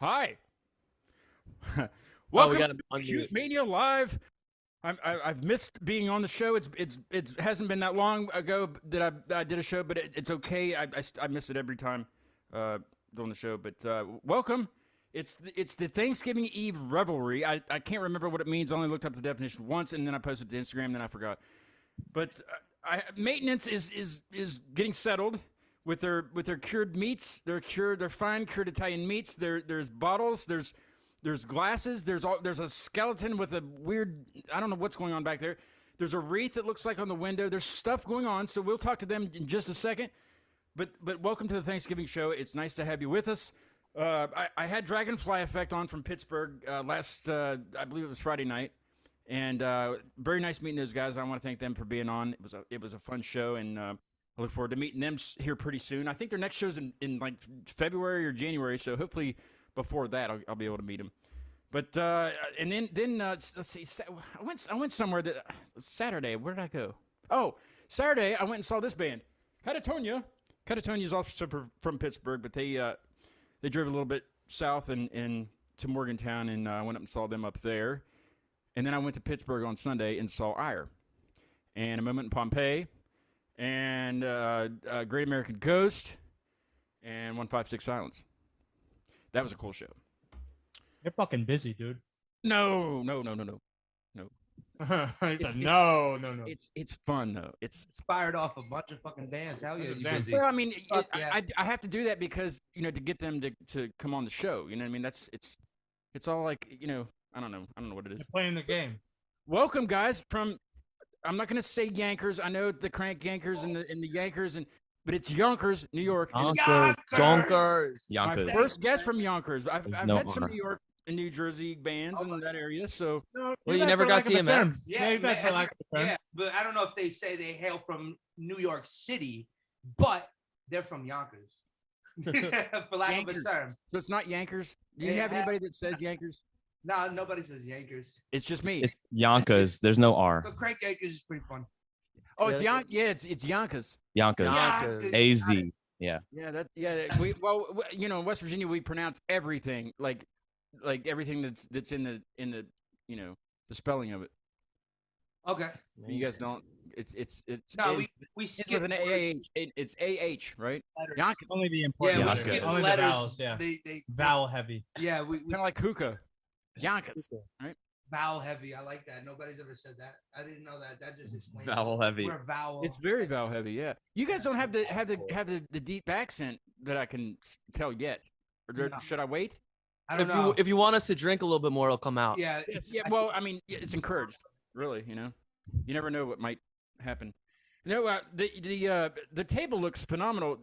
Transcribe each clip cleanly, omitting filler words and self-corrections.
Hi. We Welcome got to him unmuted. Cute Mania Live. I've missed being on the show. It hasn't been that long ago that I did a show, but it's okay. I miss it every time doing the show. But welcome. It's the Thanksgiving Eve Revelry. I can't remember what it means. I only looked up the definition once, and then I posted it to Instagram. Then I forgot. But maintenance is getting settled with their cured meats. They're fine cured Italian meats. There's bottles. There's glasses. There's a skeleton with a weird. I don't know what's going on back there. There's a wreath that looks like on the window. There's stuff going on. So we'll talk to them in just a second. But welcome to the Thanksgiving show. It's nice to have you with us. I had Dragonfly Effect on from Pittsburgh last. I believe it was Friday night. And very nice meeting those guys. I want to thank them for being on. It was a fun show, and I look forward to meeting them here pretty soon. I think their next show's in like February or January, so hopefully before that I'll be able to meet them. But and then let's see. I went somewhere that Saturday. Where did I go? Oh, Saturday I went and saw this band, Catatonia. Catatonia's also from Pittsburgh, but they drove a little bit south and to Morgantown, and I went up and saw them up there. And then I went to Pittsburgh on Sunday and saw Ire, and A Moment in Pompeii, and Great American Ghost, and 156 Silence. That was a cool show. You're fucking busy, dude. No. No. It's fun though. It's Fired off a bunch of fucking bands. Hell yeah, you Bands. busy. well, I mean, Fuck yeah. I have to do that because to get them to come on the show. You know what I mean? It's all like I don't know what it is. You're playing the game. Welcome, guys. I'm not gonna say Yankers. I know the Crank Yankers and the Yankers, but it's Yonkers, New York. And Yonkers. my Yonkers. first guest from Yonkers. I've no had some honor. New York and New Jersey bands in that area. So No, Well, you guys never for got lack of a TMX. term. Yeah, you guys man, for lack of a term. Yeah, but I don't know if they say they hail from New York City, but they're from Yonkers. For lack Yankers. of a term. So it's not Yankers. Do you Yeah. have anybody that says Yankers? No, nobody says Yankers. It's just me. It's Yonkers. There's no R. But Crank Yankers is pretty fun. Oh, it's it's Yonkers. Yonkers. Yonkers. AZ. Yeah. Yeah. In West Virginia we pronounce everything like everything that's in the the spelling of it. Okay. You guys don't. It's No, it- we it's skip with an words, AH. It's AH, right? letters. Yonkers. Only the Yeah, important we Yonkers. skip Only the letters. vowels, yeah. They Vowel heavy. yeah, we Kind of like hookah. Yonkers. vowel heavy. I like that. Nobody's ever said that. I didn't know that. That just explains Vowel heavy. We're vowel. It's very vowel heavy. Yeah. You guys don't have the deep accent that I can tell yet. Or No. should I wait? I don't know. If you want us to drink a little bit more, it'll come out. Yeah, it's Yeah. Well, I mean, it's encouraged. Really, you never know what might happen. The table looks phenomenal.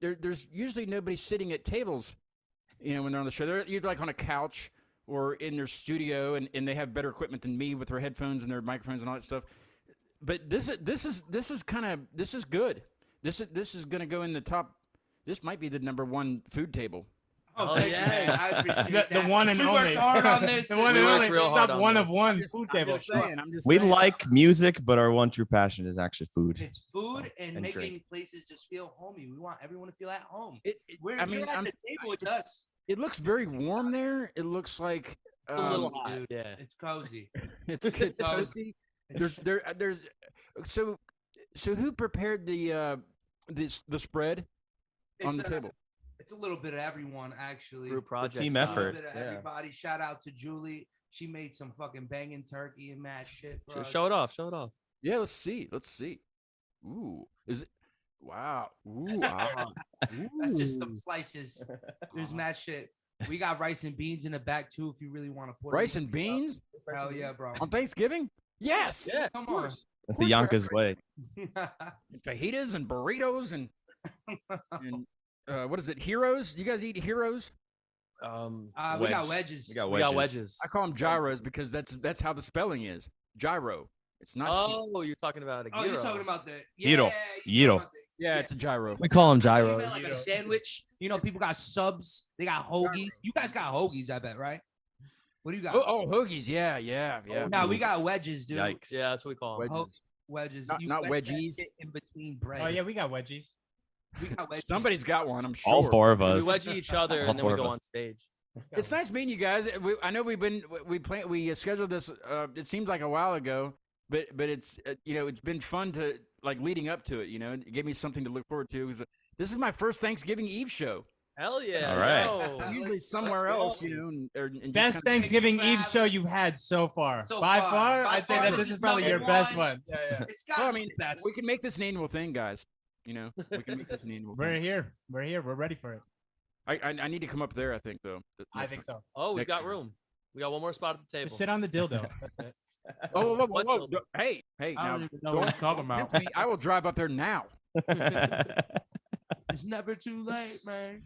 There's usually nobody sitting at tables. When they're on the show, they're either like on a couch or in their studio, and they have better equipment than me with their headphones and their microphones and all that stuff. But this is good. This is gonna go in the top. This might be the #1 food table. Oh, Oh, thank you, yeah. man. I appreciate The that. one and We only. worked hard on this. The one We and worked only. real It's hard not on one this. of one I'm food just table. saying. I'm just We saying. like music, but our one true passion is actually food. It's food and And making drink. places just feel homey. We want everyone to feel at home. You're At the table with us. It looks very warm there. It looks like It's a little um, hot. dude. Yeah. It's cozy. it's toasty. There's so who prepared the spread on the It's, table? It's a little bit of everyone, actually. Group project. A Team little effort. bit of Yeah. everybody. Shout out to Julie. She made some fucking banging turkey and mashed shit. For us. Show it off. Show it off. Yeah, let's see. Ooh, is it? Wow. Ooh, ah. That's just some Ooh. slices. There's mashed shit. We got rice and beans in the back too, if you really want to put Rice and beans Hell yeah, bro. on Thanksgiving? Yes. Yes. Of Come on. course. That's the Yonkers way. And fajitas and burritos and what is it? Heroes? You guys eat heroes? We got wedges. We got We wedges. got wedges. I call them gyros because that's how the spelling is. Gyro. It's not. Oh, you're talking about a Oh, gyro. you're talking about the Gyro. you're Gyro. talking about the- Yeah, it's a gyro. We call them You gyros. meant like a sandwich. People got subs. They got hoagies. You guys got hoagies, I bet, right? What do you got? Oh, hoagies. Yeah. No, we got wedges, dude. Yikes. Yeah, that's what we call them. Wedges. Wedges. Not- You not wedge that wedgies. shit in between bread. Oh yeah, we got wedgies. We got wedges. Somebody's got one, I'm sure. All four of We us. wedge each other All and then four we of go us. on stage. It's nice meeting you guys. I know we scheduled this. It seems like a while ago, but it's it's been fun to like leading up to it. It gave me something to look forward to. 'Cause this is my first Thanksgiving Eve show. Hell yeah. All right. yo. I'm usually somewhere else, and just Best kinda- Thanksgiving Thank you for Eve show having- you've had so far. So By far. far, By I'd say far, that this this is is probably number your best one. one. Yeah. It's got Well, I to be mean, the best. we can make this an annual thing, guys. We can make this an annual We're thing. here. We're here. We're ready for it. I need to come up there. I think though. I think so. Oh, we've Next got time. room. We got one more spot at the table. Just sit on the dildo. That's it. Oh, whoa, What whoa. dildo? Hey, I now don't even know what you're talking don't about. tempt me. I will drive up there now. It's never too late, man.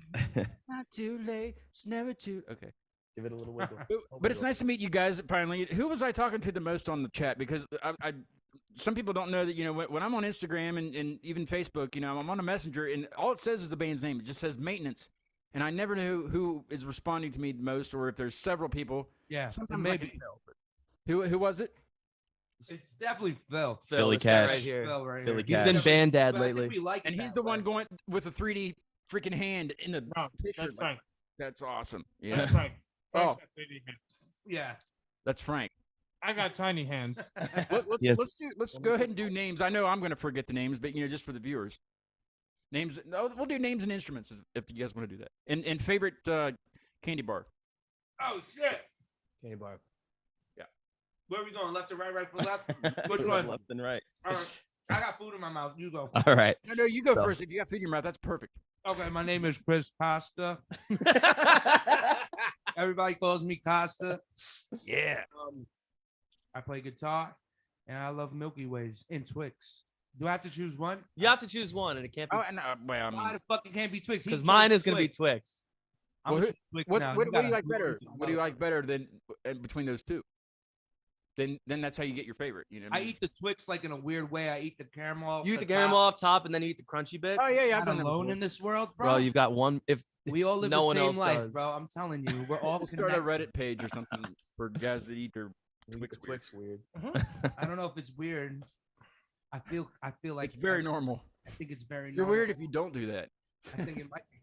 Not too late. It's never too. Okay. Give it a little wiggle. But it's nice to meet you guys finally. Who was I talking to the most on the chat? Because some people don't know that when I'm on Instagram and even Facebook, I'm on a messenger and all it says is the band's name. It just says maintenance, and I never know who is responding to me the most, or if there's several people. Yeah, Sometimes I maybe. can tell. But who was it? It's definitely Phil. Philly this guy Cash. right here. Phil right Philly here. Cash. He's been band dad But I think lately. we like it And he's that the one way. going with a 3D freaking hand in the No, picture. that's like, Frank. That's awesome. Yeah, That's Frank. Oh. Frank's got baby hands. Yeah. that's Frank. I got tiny hands. Yes. Let's go ahead and do names. I know I'm going to forget the names, but just for the viewers, names. No, we'll do names and instruments if you guys want to do that. And favorite candy bar. Oh shit. Candy bar. Where are we going? Left to right, right to left? Which Left one? and right. All right. I got food in my mouth. You go. All right. No, you go So- first. If you got food in your mouth, that's perfect. Okay, my name is Chris Costa. Everybody calls me Costa. Yeah. I play guitar and I love Milky Ways and Twix. Do I have to choose one? You have to choose one, and it can't be Oh, and well, I Why mean, the fuck it can't be Twix? He because chose mine is gonna be Twix. Twix. I'm Well, gonna choose Twix what now. do you gotta like do better? it. What do you like better than between those two? Then that's how you get your favorite. You know. What I eat the Twix like in a weird way. I eat the caramel. You eat the top. caramel off top, and then you eat the crunchy bit. Oh yeah, I've Not done that alone before. in this world, bro. Bro, you've got one. If we all live no the one same else life, does. bro. I'm telling you, we're all We'll start a connected. Reddit page or something for guys that eat their Twix. Twix weird. I don't know if it's weird. I feel like It's very normal. I think it's very. You're normal. weird if you don't do that. I think it might be.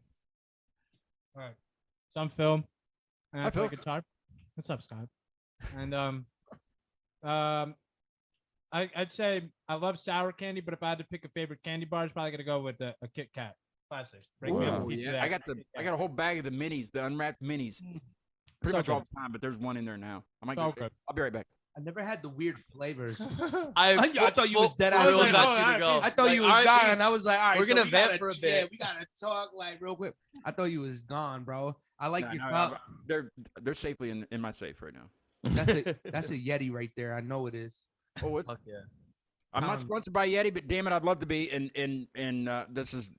All right. So I'm Phil. And Hi, I play Phil. guitar. What's up, Scott? And I'd say I love sour candy, but if I had to pick a favorite candy bar, it's probably gonna go with a Kit Kat. Classic. Break me up a Ooh, piece of yeah. that. I got a whole bag of the minis, the unwrapped minis. Pretty So much all good. the time, but there's one in there now. I might So go, good. I'll be right back. I never had the weird flavors. I thought you was dead full ass. thrills I was about like, you oh, to go. I thought Like, you was all right, gone. peace. I was like, all right, We're so gonna we vent gotta- for a yeah, bit. we gotta talk like real quick. I thought you was gone, bro. I like No, your no, cup. they're safely in my safe right now. That's a Yeti right there. I know it is. Oh, it's Fuck yeah. I'm not Um, sponsored by Yeti, but damn it, I'd love to be. And this is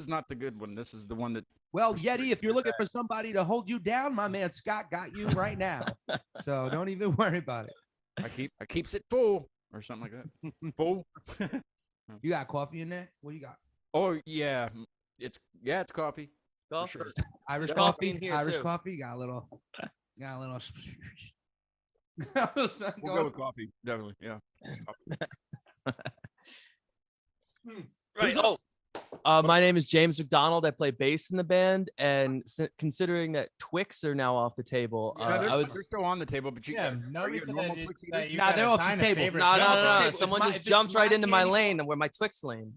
not the good one. This is the one that. Well, Yeti, if you're looking for somebody to hold you down, my man Scott got you right now. So don't even worry about it. I keeps it full or something like that. Full. You got coffee in there? What you got? Oh yeah, it's coffee. Go sure. Irish Got coffee coffee. in here, Irish too. coffee. Got a little. We'll go with coffee, definitely. Yeah. Right. Oh. My name is James McDonald. I play bass in the band, and considering that Twix are now off the table, No, I would. they're still on the table, but you. Yeah, are nobody you a said normal that you- Twix eater? that you Nah, gotta they're off the assign a table. favorite No, no, candy no, bar. no. If Someone my- just if it's jumps right my into my candy- lane, and we're my Twix lane.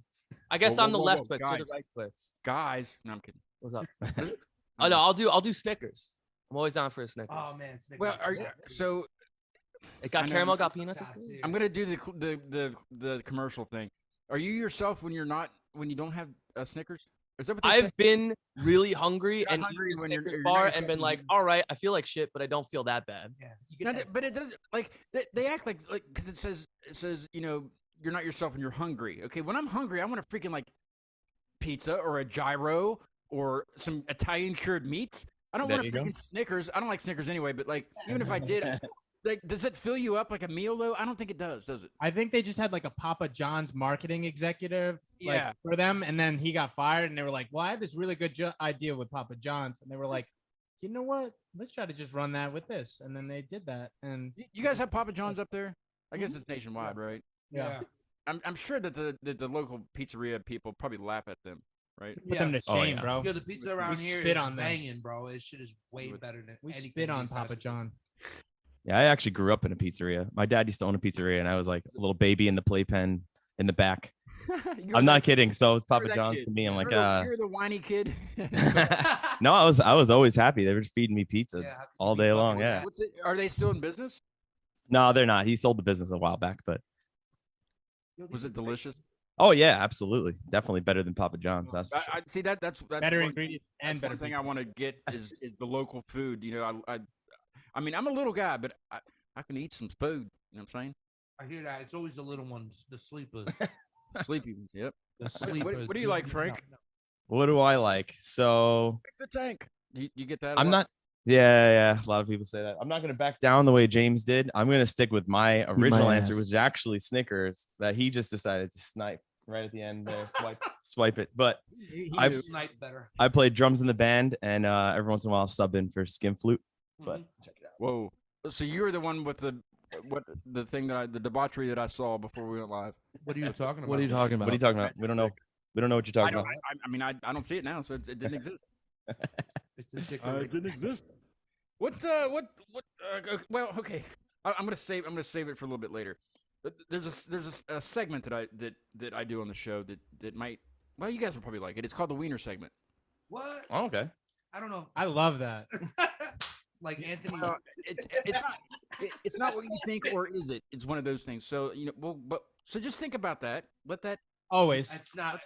I guess Whoa, I'm the whoa, left whoa, Twix, you're the guys. right Twix. Guys, no, I'm kidding. What's up? What is it? Oh no, I'll do Snickers. I'm always down for a Snickers. Oh man. Snickers. Well, so It got I know caramel, you- got peanuts. It's good. Top tier. I'm gonna do the commercial thing. Are you yourself when you don't have a Snickers? Is that what they say? I've been really hungry You're not and hungry eaten a when you're- Snickers you're not bar yourself and been when like, you- all right, I feel like shit, but I don't feel that bad. Yeah. You No, get that. but it does like they act like because it says you're not yourself and you're hungry. Okay, when I'm hungry, I want a freaking like pizza or a gyro or some Italian cured meats. I don't There want a you go. freaking Snickers. I don't like Snickers anyway. But like even if I did, like does it fill you up like a meal though? I don't think it does it? I think they just had like a Papa John's marketing executive like, Yeah. for them, and then he got fired, and they were like, "Well, I had this really good idea with Papa John's," and they were like, "You know what? Let's try to just run that with this," and then they did that, and You guys have Papa John's up there? I guess it's nationwide, right? yeah. I'm sure that the local pizzeria people probably laugh at them. right? Put them to Oh, shame, yeah. bro. Yo, the pizza around here spit is on them. banging, bro. This shit is way better than We anything spit on these guys Papa do. John. Yeah, I actually grew up in a pizzeria. My dad used to own a pizzeria, and I was like a little baby in the playpen in the back. I'm not kidding. So Papa that John's kid. to me, I'm like, You're the whiny kid. no, I was always happy. They were just feeding me pizza Yeah, how could you all be day fucking long. with Yeah. that? What's it? Are they still in business? No, they're not. He sold the business a while back, but Yo, these Was are it great. delicious? oh yeah, absolutely, definitely better than Papa John's. That's for sure. I see that's Better one, ingredients and that's better one thing pizza. I want to get is the local food. You know, I mean, I'm a little guy, but I can eat some food. You know what I'm saying? I hear that. It's always the little ones, the sleepers. Sleepy ones. Yep. The sleepers. What do you like, Frank? What do I like? So Pick the tank. You get that? a I'm lot? not. Yeah. A lot of people say that. I'm not gonna back down the way James did. I'm gonna stick with my original answer, ass. which is actually Snickers that he just decided to snipe right at the end there. Swipe it. But He I've- knew. Snipe better. I played drums in the band, and every once in a while I'll sub in for skin flute. But Mhm. check it out. Whoa. So you're the one with the thing the debauchery that I saw before we went live. What are you talking about? What are you talking about? What are you talking about? We don't know. We don't know what you're I talking don't. about. I mean, I don't see it now, so it didn't exist. It's a dick It didn't exist. What? Well, okay. I'm gonna save it for a little bit later. There's a segment that I do on the show that might. Well, you guys will probably like it. It's called the Wiener segment. What? Oh, okay. I don't know. I love that. Like Anthony. It's not what you think, or is it? It's one of those things. So so just think about that. Let that. Always. It's not.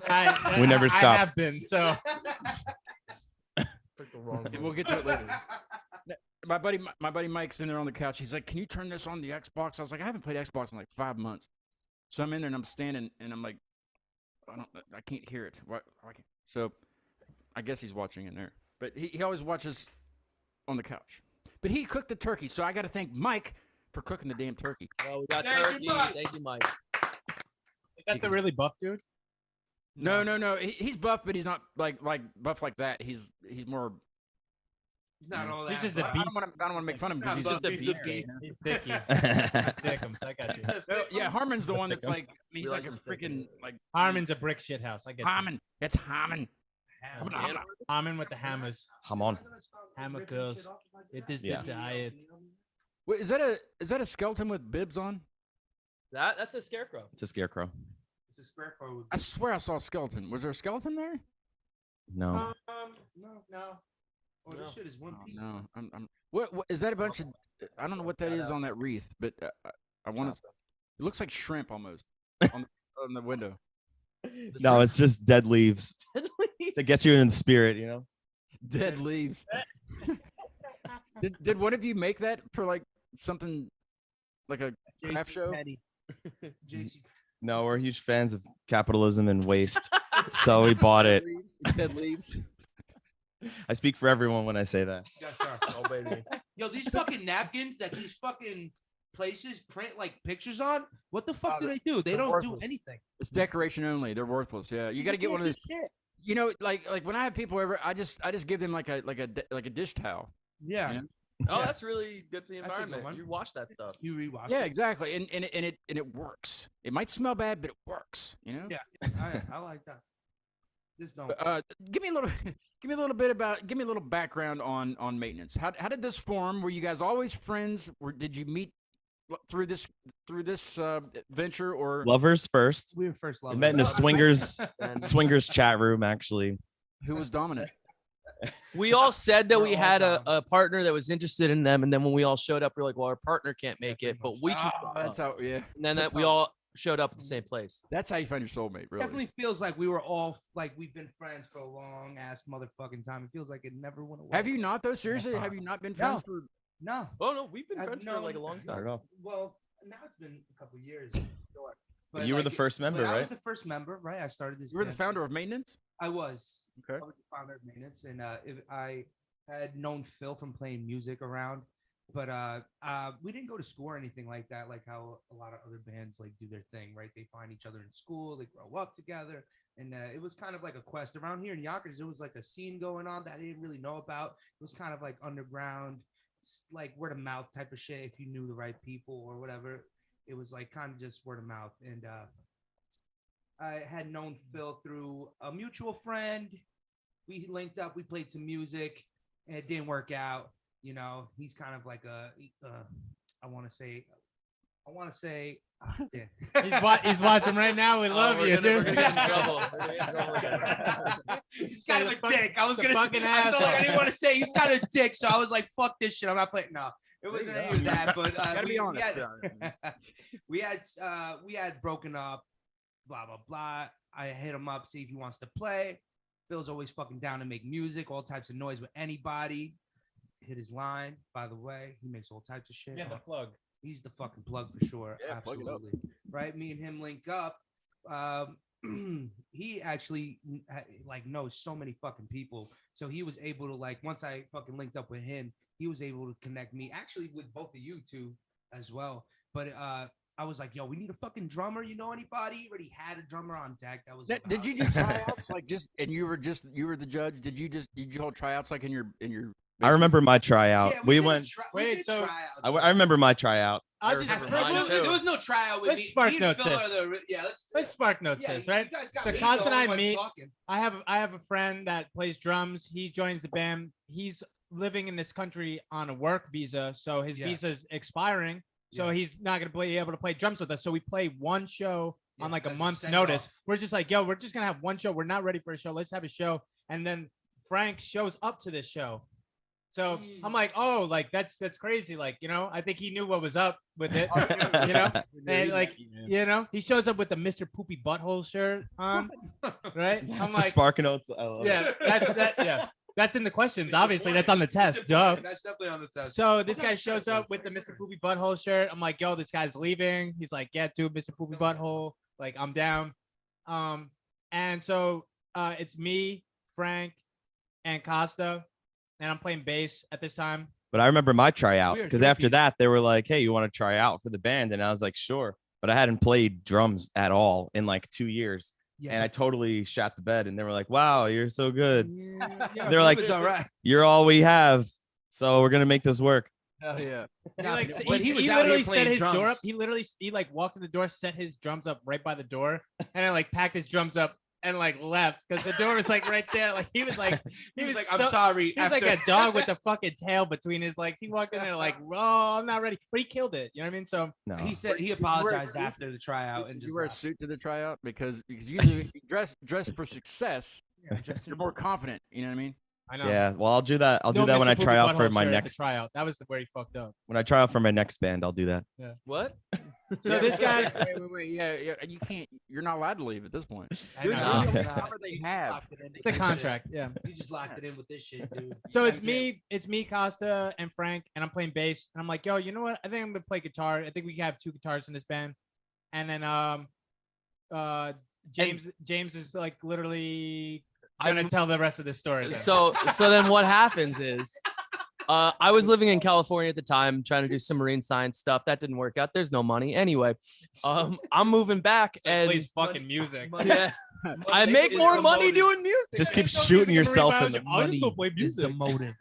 We never I stop. have been. So And we'll get to it later. My buddy Mike's in there on the couch. He's like, "Can you turn this on the Xbox?" I was like, "I haven't played Xbox in like 5 months." So I'm in there and I'm standing and I'm like, I can't hear it. What? So I guess he's watching in there, but he always watches on the couch. But he cooked the turkey, so I got to thank Mike for cooking the damn turkey. Well, we got Thank you, turkey. Mike. Thank you, Mike. is that the really buff dude? No. He's buff, but he's not like buff like that. He's more. He's not all He's that. just a but- beef. I don't want to make fun of him because he's Not just a buff, he's a beef. beef. He's thicky. He's thickums. I got you. No, yeah, Harmon's the one that's like. He's like a freaking like. Harmon's a brick shit house. I get you. Harmon. That's Harmon. Harmon with the hammers. Come on. Hammer girls. It is Yeah. the diet. Wait, is that a skeleton with bibs on? That's a scarecrow. It's a scarecrow. It's a square code. I swear I saw a skeleton. Was there a skeleton there? No. No. Oh, this shit is one Oh, piece. no, I'm. What is that a bunch of? I don't know what that is on that wreath, but I want to. It looks like shrimp almost on the window. No, it's just dead leaves to get you in the spirit, you know. Dead leaves. Did one of you make that for like something like a craft show? JC. No, we're huge fans of capitalism and waste, so we bought it. Dead leaves. I speak for everyone when I say that. Yes, sir. Oh baby. Yo, these fucking napkins that these fucking places print like pictures on. What the fuck do they do? They they're don't do worthless. anything. It's decoration only. They're worthless. Yeah, you got to get one of those. You know, like when I have people over, I just give them like a dish towel. Yeah. You know? Oh, Yeah. that's really good for the That's a good environment. one. You watch that stuff. You rewatch. Yeah, it. exactly. And it works. It might smell bad, but it works. You know. Yeah. I like that. This don't. Give me a little background on maintenance. How did this form? Were you guys always friends? Did you meet through this venture or Lovers first. We were first We lovers. met in a swingers And swingers chat room, actually. who was dominant? we all said that We're we all had a dogs. partner that was interested in them, and then when we all showed up, we are like, well, our partner can't make pretty it, but much. we can. Oh, that's how. Yeah, And then that's that we how- all showed up at the same place. that's how you find your soulmate. Really. Definitely feels like we were all like we've been friends for a long ass motherfucking time. It feels like it never went away. Have you not though? Seriously, have you not been friends for? No. Oh no, we've been I've friends for like a known- long time. Start Well, now it's been a couple years. Sure. But you were the like, first member, I was right? the first member, right? I started this. You were the band. founder of maintenance. I was. Okay. I was the founder of maintenance, and I had known Phil from playing music around, but we didn't go to school or anything like that. Like how a lot of other bands like do their thing, right? They find each other in school, they grow up together, and it was kind of like a quest around here in Yonkers. There was like a scene going on that I didn't really know about. It was kind of like underground, like word of mouth type of shit. If you knew the right people or whatever, it was like kind of just word of mouth, and I had known Phil through a mutual friend. We linked up. We played some music, and it didn't work out. You know, he's kind of like I want to say, He's watching right now. We love you, dude. We're gonna get in trouble. We're gonna get in trouble again. He's kind of a dick. I was the gonna fucking say, I felt like I asshole. didn't want to say he's kind of a dick, so I was like, "Fuck this shit." I'm not playing. No, it wasn't any of that. But Gotta be honest. we had broken up. Blah blah blah. I hit him up, see if he wants to play. Phil's always fucking down to make music, all types of noise with anybody. Hit his line. By the way, he makes all types of shit. Yeah, the plug. He's the fucking plug for sure. Yeah, plug it up. Absolutely. Right? Me and him link up. He actually like knows so many fucking people. So he was able to like once I fucking linked up with him, he was able to connect me actually with both of you two as well. But I was like, yo, we need a fucking drummer. You know anybody? He already had a drummer on deck. That was Did you do tryouts like just and you were the judge? Did you hold tryouts like in your I remember my tryout. Yeah, we did a went. Wait, so- I remember my tryout. I'll I just, remember first mine one- too. There was no tryout with Let's me. spark Me and note Phil this. are the- yeah, let's spark notes yeah, this, you right? guys got So me, Const and the I only one meet. talking. I have a friend that plays drums. He joins the band. He's living in this country on a work visa, so his Yeah. visa's expiring. So Yeah. he's not gonna be able to play drums with us. So we play one show Yeah, on like a that's month's send notice. off. We're just like, yo, we're just gonna have one show. We're not ready for a show. Let's have a show. And then Frank shows up to this show. So I'm like, oh, like that's crazy. Like, you know, I think he knew what was up with it. You know, and like, you know, he shows up with the Mr. Poopy Butthole shirt on, right? That's I'm the like, spark notes. I love it. yeah, that's in the questions. Obviously, that's on the test. Duh. That's definitely on the test. So this guy shows up with the Mr. Poopy Butthole shirt. I'm like, yo, this guy's leaving. He's like, yeah, dude, Mr. Poopy Butthole. Like, I'm down. And so it's me, Frank, and Costa, and I'm playing bass at this time. But I remember my tryout We are because after junkies. that they were like, "Hey, you want to try out for the band?" And I was like, "Sure." But I hadn't played drums at all in like 2 years, and I totally shat the bed. And they were like, "Wow, you're so good. They're like, it was all right. You're all we have, so we're gonna make this work." Hell yeah. He, Nah, like, but he was out literally here set playing his door drums. up. He like walked in the door, set his drums up right by the door, and then like packed his drums up and like left because the door was like right there. Like he was like He was like, so- I'm sorry. He was like a dog with a fucking tail between his legs. He walked in there like, oh, I'm not ready, but he killed it. You know what I mean? So No, He said he You wear a apologized suit? after the tryout and Did just you wear a left. suit to the tryout because usually if you dress for success, Yeah, just you're more confident. You know what I mean? I know. yeah. Well, I'll do that. I'll No do that when Mr. I Poopy try out for Butthole my shirt at the next. tryout. That was where he fucked up. When I try out for my next band, I'll do that. What? So this guy, Wait. Yeah. You can't. You're not allowed to leave at this point. I Dude, know. you're the only Nah. drummer they have. It's a contract. Yeah. You just locked it in with this shit, dude. So That's it's me, Costa, and Frank, and I'm playing bass. And I'm like, yo, you know what? I think I'm gonna play guitar. I think we have 2 guitars in this band. And then James is like literally gonna tell the rest of the story. So then what happens is I was living in California at the time trying to do some marine science stuff. That didn't work out. There's no money. Anyway, I'm moving back He and plays fucking music. yeah, I make more money doing music. Just keep There's no shooting music in marine yourself in the biology. I'll just go money. play Is music. the motive.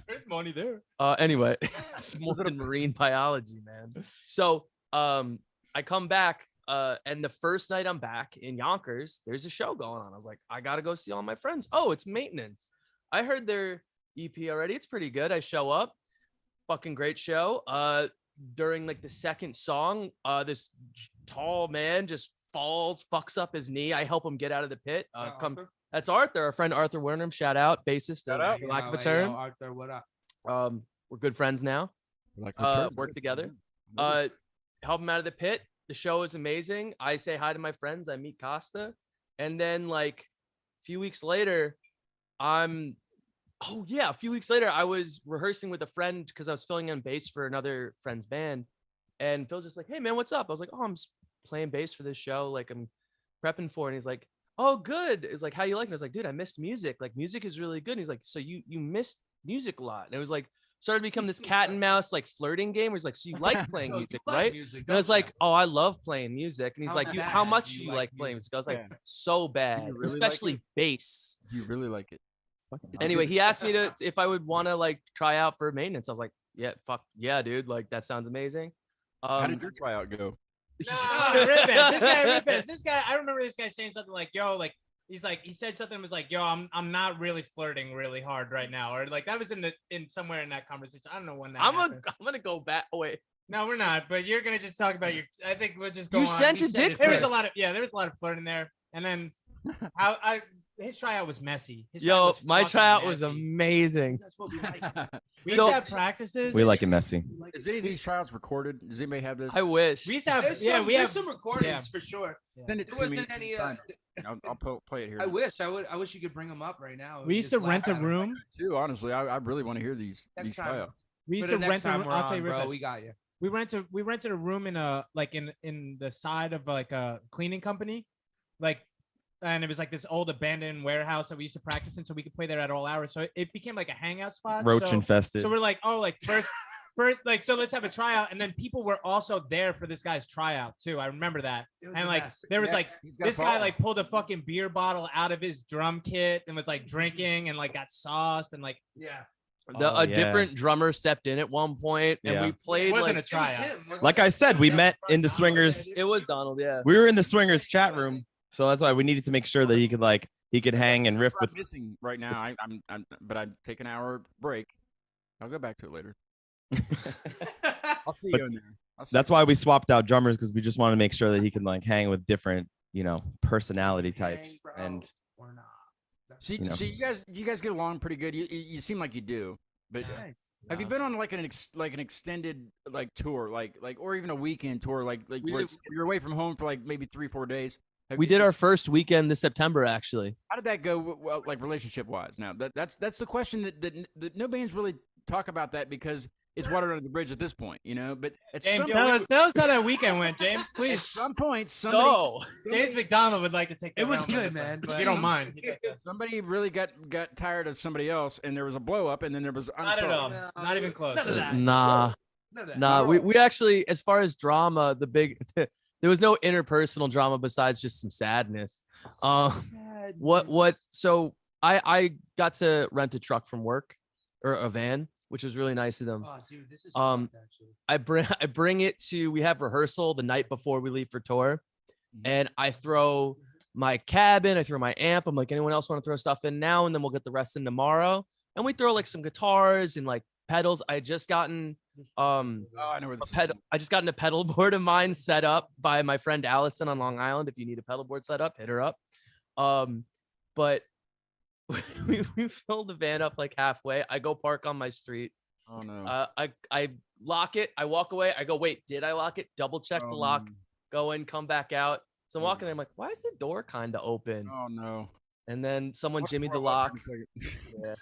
There's money there. Anyway, it's more than marine biology, man. So I come back and the first night I'm back in Yonkers, there's a show going on. I was like, I gotta go see all my friends. Oh, it's Maintenance. I heard their EP already. It's pretty good. I show up, fucking great show. During like the second song, this tall man just falls, fucks up his knee. I help him get out of the pit. That's Arthur, our friend Arthur Wernham. Shout out, bassist. Shout of out. For Lack of a Yo, term. Arthur, what up? We're good friends now. Like Work together. Help him out of the pit. The show is amazing. I say hi to my friends. I meet Costa, and then like a few weeks later, I was rehearsing with a friend because I was filling in bass for another friend's band, and Phil's just like, "Hey man, what's up?" I was like, "Oh, I'm just playing bass for this show. Like I'm prepping for," it. And he's like, "Oh, good." It's like, "How you like it?" I was like, "Dude, I missed music. Like music is really good." And he's like, "So you missed music a lot?" And it was like started to become this cat and mouse like flirting game where he's like, "So you like playing So you music, like right?" music, And I was don't like, you? "Oh, I love playing music." And he's How like, "How bad much do do you you like like playing music? music?" I was like, Yeah. "So bad, really like especially it? bass." You really like it. Anyway, he asked me to if I would want to like try out for Maintenance. I was like, "Yeah, fuck yeah, dude. Like that sounds amazing." How did your tryout go? Rip Ass. This guy, Rip Ass. This guy, I remember this guy saying something like, "Yo, like." He said something was like, "Yo, I'm not really flirting really hard right now," or like that was in somewhere in that conversation. I don't know when that. happened. I'm gonna go back. Wait, No, we're not. But you're gonna just talk about your. I think we'll just go you on. sent We a said dick. there was a pic. lot of there was a lot of flirting there, and then his tryout was messy. His tryout Yo, was my fucking tryout was messy. amazing. That's what we like. We used to have practices. We like it messy. Is any of these trials recorded? Does anybody have this? I wish. We used to have. There's Yeah, some, we there's have. some recordings for sure. Send it There to me. wasn't any. I'll play it here. I wish you could bring them up right now. We used to rent a room. too. Honestly, I really want to hear these Next time. tryouts. We used For to the next rent a time room. we're I'll tell on, you, bro. Rip Ass. We got you. We rented a room in in the side of like a cleaning company, like, and it was like this old abandoned warehouse that we used to practice in, so we could play there at all hours. So it became like a hangout spot. Roach so, infested. So we're like, oh, like first, like, so let's have a tryout, and then people were also there for this guy's tryout too. I remember that, It was and a like mess. there was Yeah, like he's got this guy balls. like pulled a fucking beer bottle out of his drum kit and was like drinking and like got sauced and like Yeah. Oh, A yeah. different drummer stepped in at one point, and Yeah. we played it wasn't like a tryout. Like I said, we met in the swingers. it was Donald. Yeah. We were in the swingers chat room, so that's why we needed to make sure that he could hang and riff That's what with. I'm missing right now. But I take an hour break. I'll go back to it later. I'll see But you in there. That's why we swapped out drummers, because we just wanted to make sure that he could like hang with different, personality types. And Or not. See, you know. you guys get along pretty good. You seem like you do. But have you been on like an extended like tour, like or even a weekend tour, like We where did- you're away from home for like maybe 3-4 days? We did our first weekend this September, actually. How did that go? Well, like relationship wise. Now that's the question that no bands really talk about, that because it's water under the bridge at this point, But at James, some tell point, us how that weekend went, James. at Please. some point, somebody James McDonald would like to take that. It was round on good, this one. man, If but- you don't mind. somebody really got tired of somebody else, and there was a blow up, and then there was Not at all. Not even close. None of that. Nah, None of that. nah. We actually, as far as drama, there was no interpersonal drama besides just some sadness. So I got to rent a truck from work, or a van, which was really nice of them. Oh, dude, this is Um, fucked, actually. I bring it to, we have rehearsal the night before we leave for tour, and I throw my cabin, I throw my amp. I'm like, anyone else want to throw stuff in now, and then we'll get the rest in tomorrow. And we throw like some guitars and like pedals. I had just gotten Oh, I know where this is. I just gotten a pedal board of mine set up by my friend Allison on Long Island. If you need a pedal board set up, hit her up. But we filled the van up like halfway. I go park on my street. Oh no. I lock it. I walk away. I go, wait, did I lock it? Double check the lock. Um, Go in, come back out. So I'm walking there. I'm like, why is the door kind of open? Oh no. And then someone Watch jimmied more the about lock. that in a second. Yeah,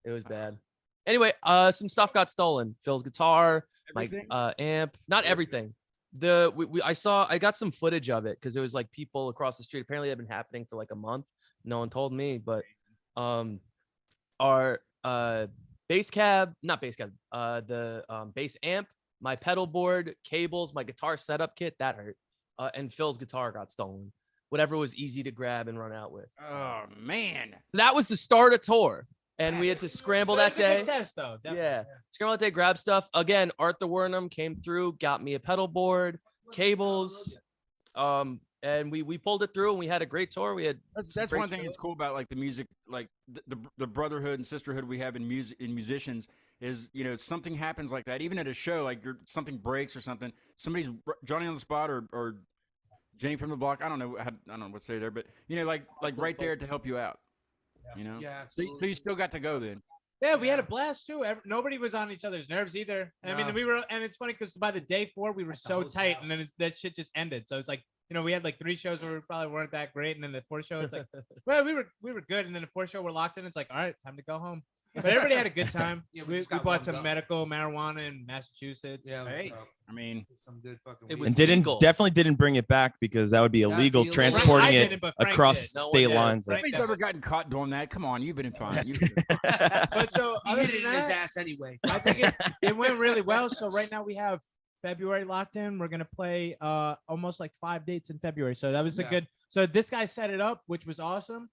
it was bad. Anyway, some stuff got stolen. Phil's guitar, Everything? my amp, not everything. I got some footage of it because it was like people across the street. Apparently, it had been happening for like a month. No one told me, but our bass cab, not bass cab, the bass amp, my pedal board, cables, my guitar setup kit, that hurt. And Phil's guitar got stolen. Whatever was easy to grab and run out with. Oh man. So that was the start of tour, and we had to scramble that It was a good day. test, though. Definitely. Yeah, scramble that day, grab stuff. Again, Arthur Wernham came through, got me a pedal board, cables, and we pulled it through, and we had a great tour. We had That's great one thing shows. that's cool about like the music, like the brotherhood and sisterhood we have in musicians is, something happens like that, even at a show, like something breaks or something, somebody's Johnny on the spot or Jenny from the block. I don't know what to say there, but like right there to help you out. Yeah, So absolutely. you still got to go then. Yeah, we had a blast too. Nobody was on each other's nerves either. I mean, No. and it's funny because by the day 4 we were At the so tight, hotel. and then that shit just ended. So it's like, we had like 3 shows where we probably weren't that great, and then the 4th show, it's like, well, we were good, and then the 4th show we're locked in. It's like, all right, time to go home. But everybody had a good time. Yeah, we just we got bought warmed some up. medical marijuana in Massachusetts. Yeah, Hey. bro, I mean, some good fucking. It weed. was and legal. definitely didn't bring it back, because that would be That'd illegal be illegal. transporting I it didn't, but Frank across did. No one state did. lines. Frank nobody's did. ever gotten caught doing that. Come on, you've been fine. But so He other hit it than in his that, ass anyway. I think it went really well. So right now we have February locked in. We're gonna play almost like 5 dates in February. So that was a Yeah. good. So this guy set it up, which was awesome,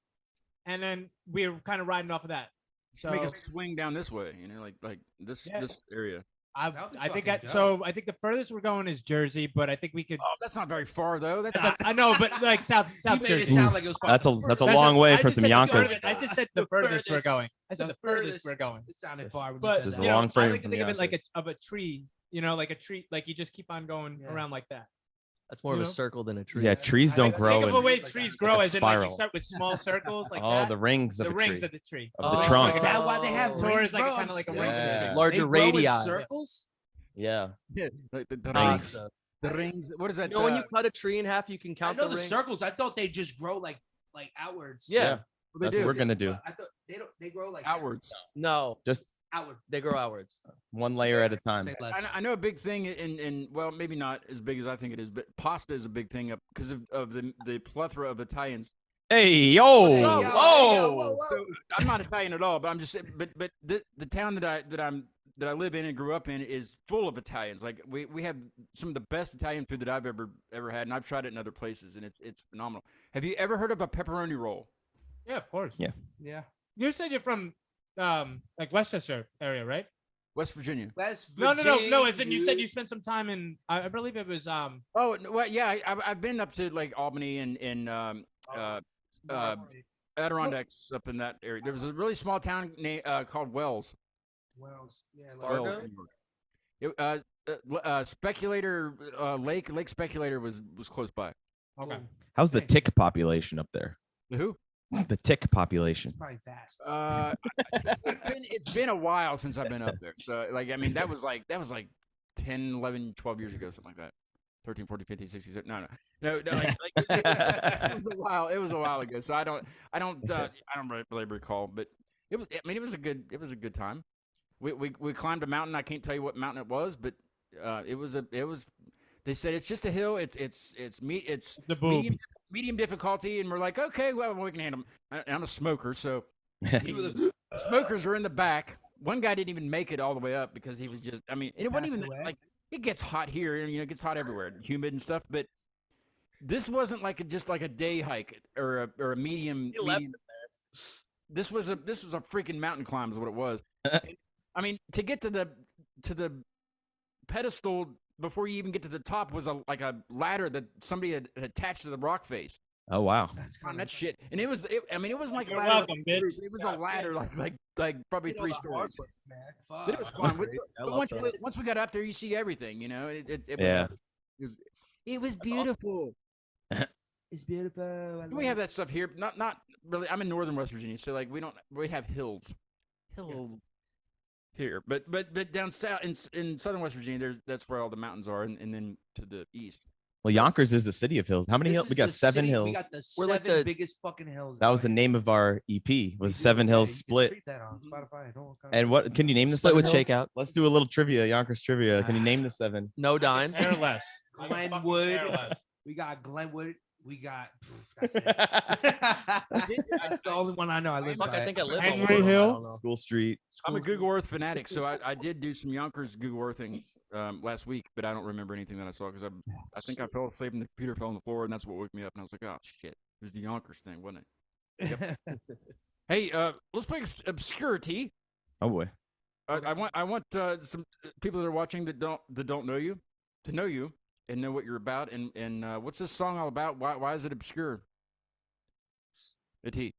and then we were kind of riding off of that. So Make us swing down this way, like this Yeah. this area. I That would be I think fucking I think the furthest we're going is Jersey, but I think we could. Oh, that's not very far though. That's I know, but like South You made it Jersey. sound like it was That's a fucking long way I for just some said the Yonkers. furthest- I just said the furthest we're going. I said the furthest we're going. It sounded This- far when But you is said a you that. know, long I frame like to from think of it like Yonkers. a tree. You know, like a tree. Like you just keep on going Yeah. around like that. That's more of You a know? circle than a tree. Yeah, trees don't Think grow of the in way Like trees that. grow, Like a as in like you spiral. start with small circles like oh, that. the rings of The a rings tree. of the tree. Of the Oh. trunk. Is that why they have Oh. Or rings, is like bro? kind of like a ring of Yeah. the tree. Larger They grow in radii. circles. Yeah. yeah, like the Rings. rings. Rasta. The rings. What is that? You know when you cut a tree in half, you can I count know the the ring. circles. I thought they just grow like outwards. Yeah. Yeah. what they That's do? what we're gonna do. I thought they don't. They grow like Outwards. No, Just Outward. they grow outwards. one layer at a time. Say less. I know a big thing in well, maybe not as big as I think it is, but pasta is a big thing up because of the plethora of Italians. Hey, yo. Hey, yo, Whoa. So I'm not Italian at all, but I'm just saying. But the town that I live in and grew up in is full of Italians. Like we have some of the best Italian food that I've ever had, and I've tried it in other places, and it's phenomenal. Have you ever heard of a pepperoni roll? Yeah, of course. Yeah. Yeah. You said you're from like Westchester area, right? West Virginia. West No. Virginia, It's you said dude. you spent some time in. I believe it was Oh well, yeah. I've been up to like Albany and Adirondacks up in that area. There was a really small town called Wells. Wells. Yeah. Fargo? Wells, New York. Speculator Lake Speculator was close by. okay. How's the Hey. tick population up there? The who? The tick population. It's probably vast. It's been a while since I've been up there. So like I mean that was like 10, 11, 12 years ago, something like that. 13, 14, 15, 16, 17. No. Like, it was a while. It was a while ago. So I don't really recall, but it was. I mean, it was a good time. We climbed a mountain. I can't tell you what mountain it was, but it was. They said it's just a hill. It's The boob. medium difficulty, and we're like, okay, well we can handle. And I'm a smoker, so smokers are in the back. One guy didn't even make it all the way up because he was just. I mean, and it wasn't even Passed away? like it gets hot here, and it gets hot everywhere, humid and stuff. But this wasn't like just like a day hike or a medium. You left medium- This was a freaking mountain climb, is what it was. I mean, to get to the pedestal before you even get to the top was like a ladder that somebody had attached to the rock face. Oh wow. That's On kind that shit, and it wasn't like a You're ladder. welcome, bitch. It was a ladder like probably 3 stories. man. But it was Fuck. fun. But once we got up there, you see everything. You know, it was. Yeah. It was beautiful. It's beautiful. We have that stuff here. Not really. I'm in northern West Virginia, so like we have hills here, but down south in southern West Virginia, that's where all the mountains are, and then to the east. Well, Yonkers is the city of hills. How many hills? We got 7 hills. We got the We're like seven the- biggest fucking hills. That was the name of our EP. Was 7 Hills Split. That on Spotify. I don't kinda- And what can you name the Split 7 with hills? Shakeout. Let's do a little trivia, Yonkers trivia. Can you name the 7? No dime. Hairless. Glenwood. We got Glenwood. We got. That's it. That's the only one I know. I live Fuck, by. I think I live Henry on one of them, I Hill? don't know. School Street. I'm a Google Earth fanatic, so I did do some Yonkers Google Earthing last week, but I don't remember anything that I saw because I think I fell asleep and the computer fell on the floor, and that's what woke me up. And I was like, oh shit, it was the Yonkers thing, wasn't it? Hey, let's play obscurity. Oh boy. I want some people that are watching that don't know you to know you and know what you're about. And what's this song all about? Why is it obscure? It.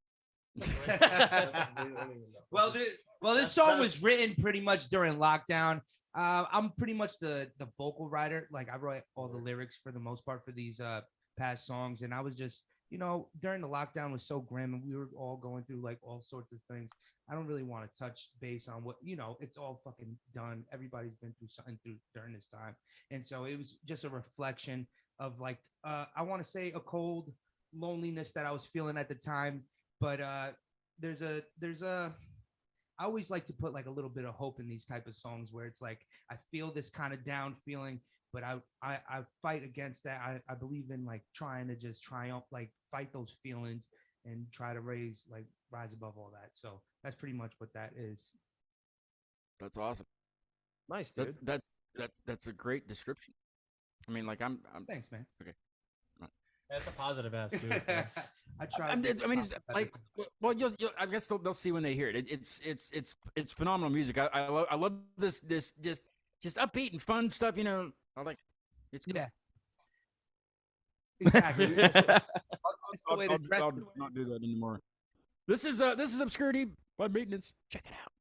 well, this song was written pretty much during lockdown. I'm pretty much the vocal writer. Like I write all the lyrics for the most part for these past songs, and I was just, during the lockdown was so grim, and we were all going through like all sorts of things. I don't really want to touch base on what, it's all fucking done. Everybody's been through something during this time. And so it was just a reflection of like, I want to say a cold loneliness that I was feeling at the time. But there's a, I always like to put like a little bit of hope in these type of songs where it's like, I feel this kind of down feeling, but I fight against that. I believe in like trying to just triumph, like fight those feelings and try to rise above all that. So that's pretty much what that is. That's awesome. Nice, dude. That's a great description. I mean, like I'm Thanks, man. Okay. That's a positive ass, dude. I try. I mean, it's like, well, I guess they'll see when they hear it. It's phenomenal music. I love this just just upbeat and fun stuff. You know, I like. It's cool. Yeah. Exactly. That's the way to dress I'll it. not do that anymore. This is obscurity by maintenance. Check it out.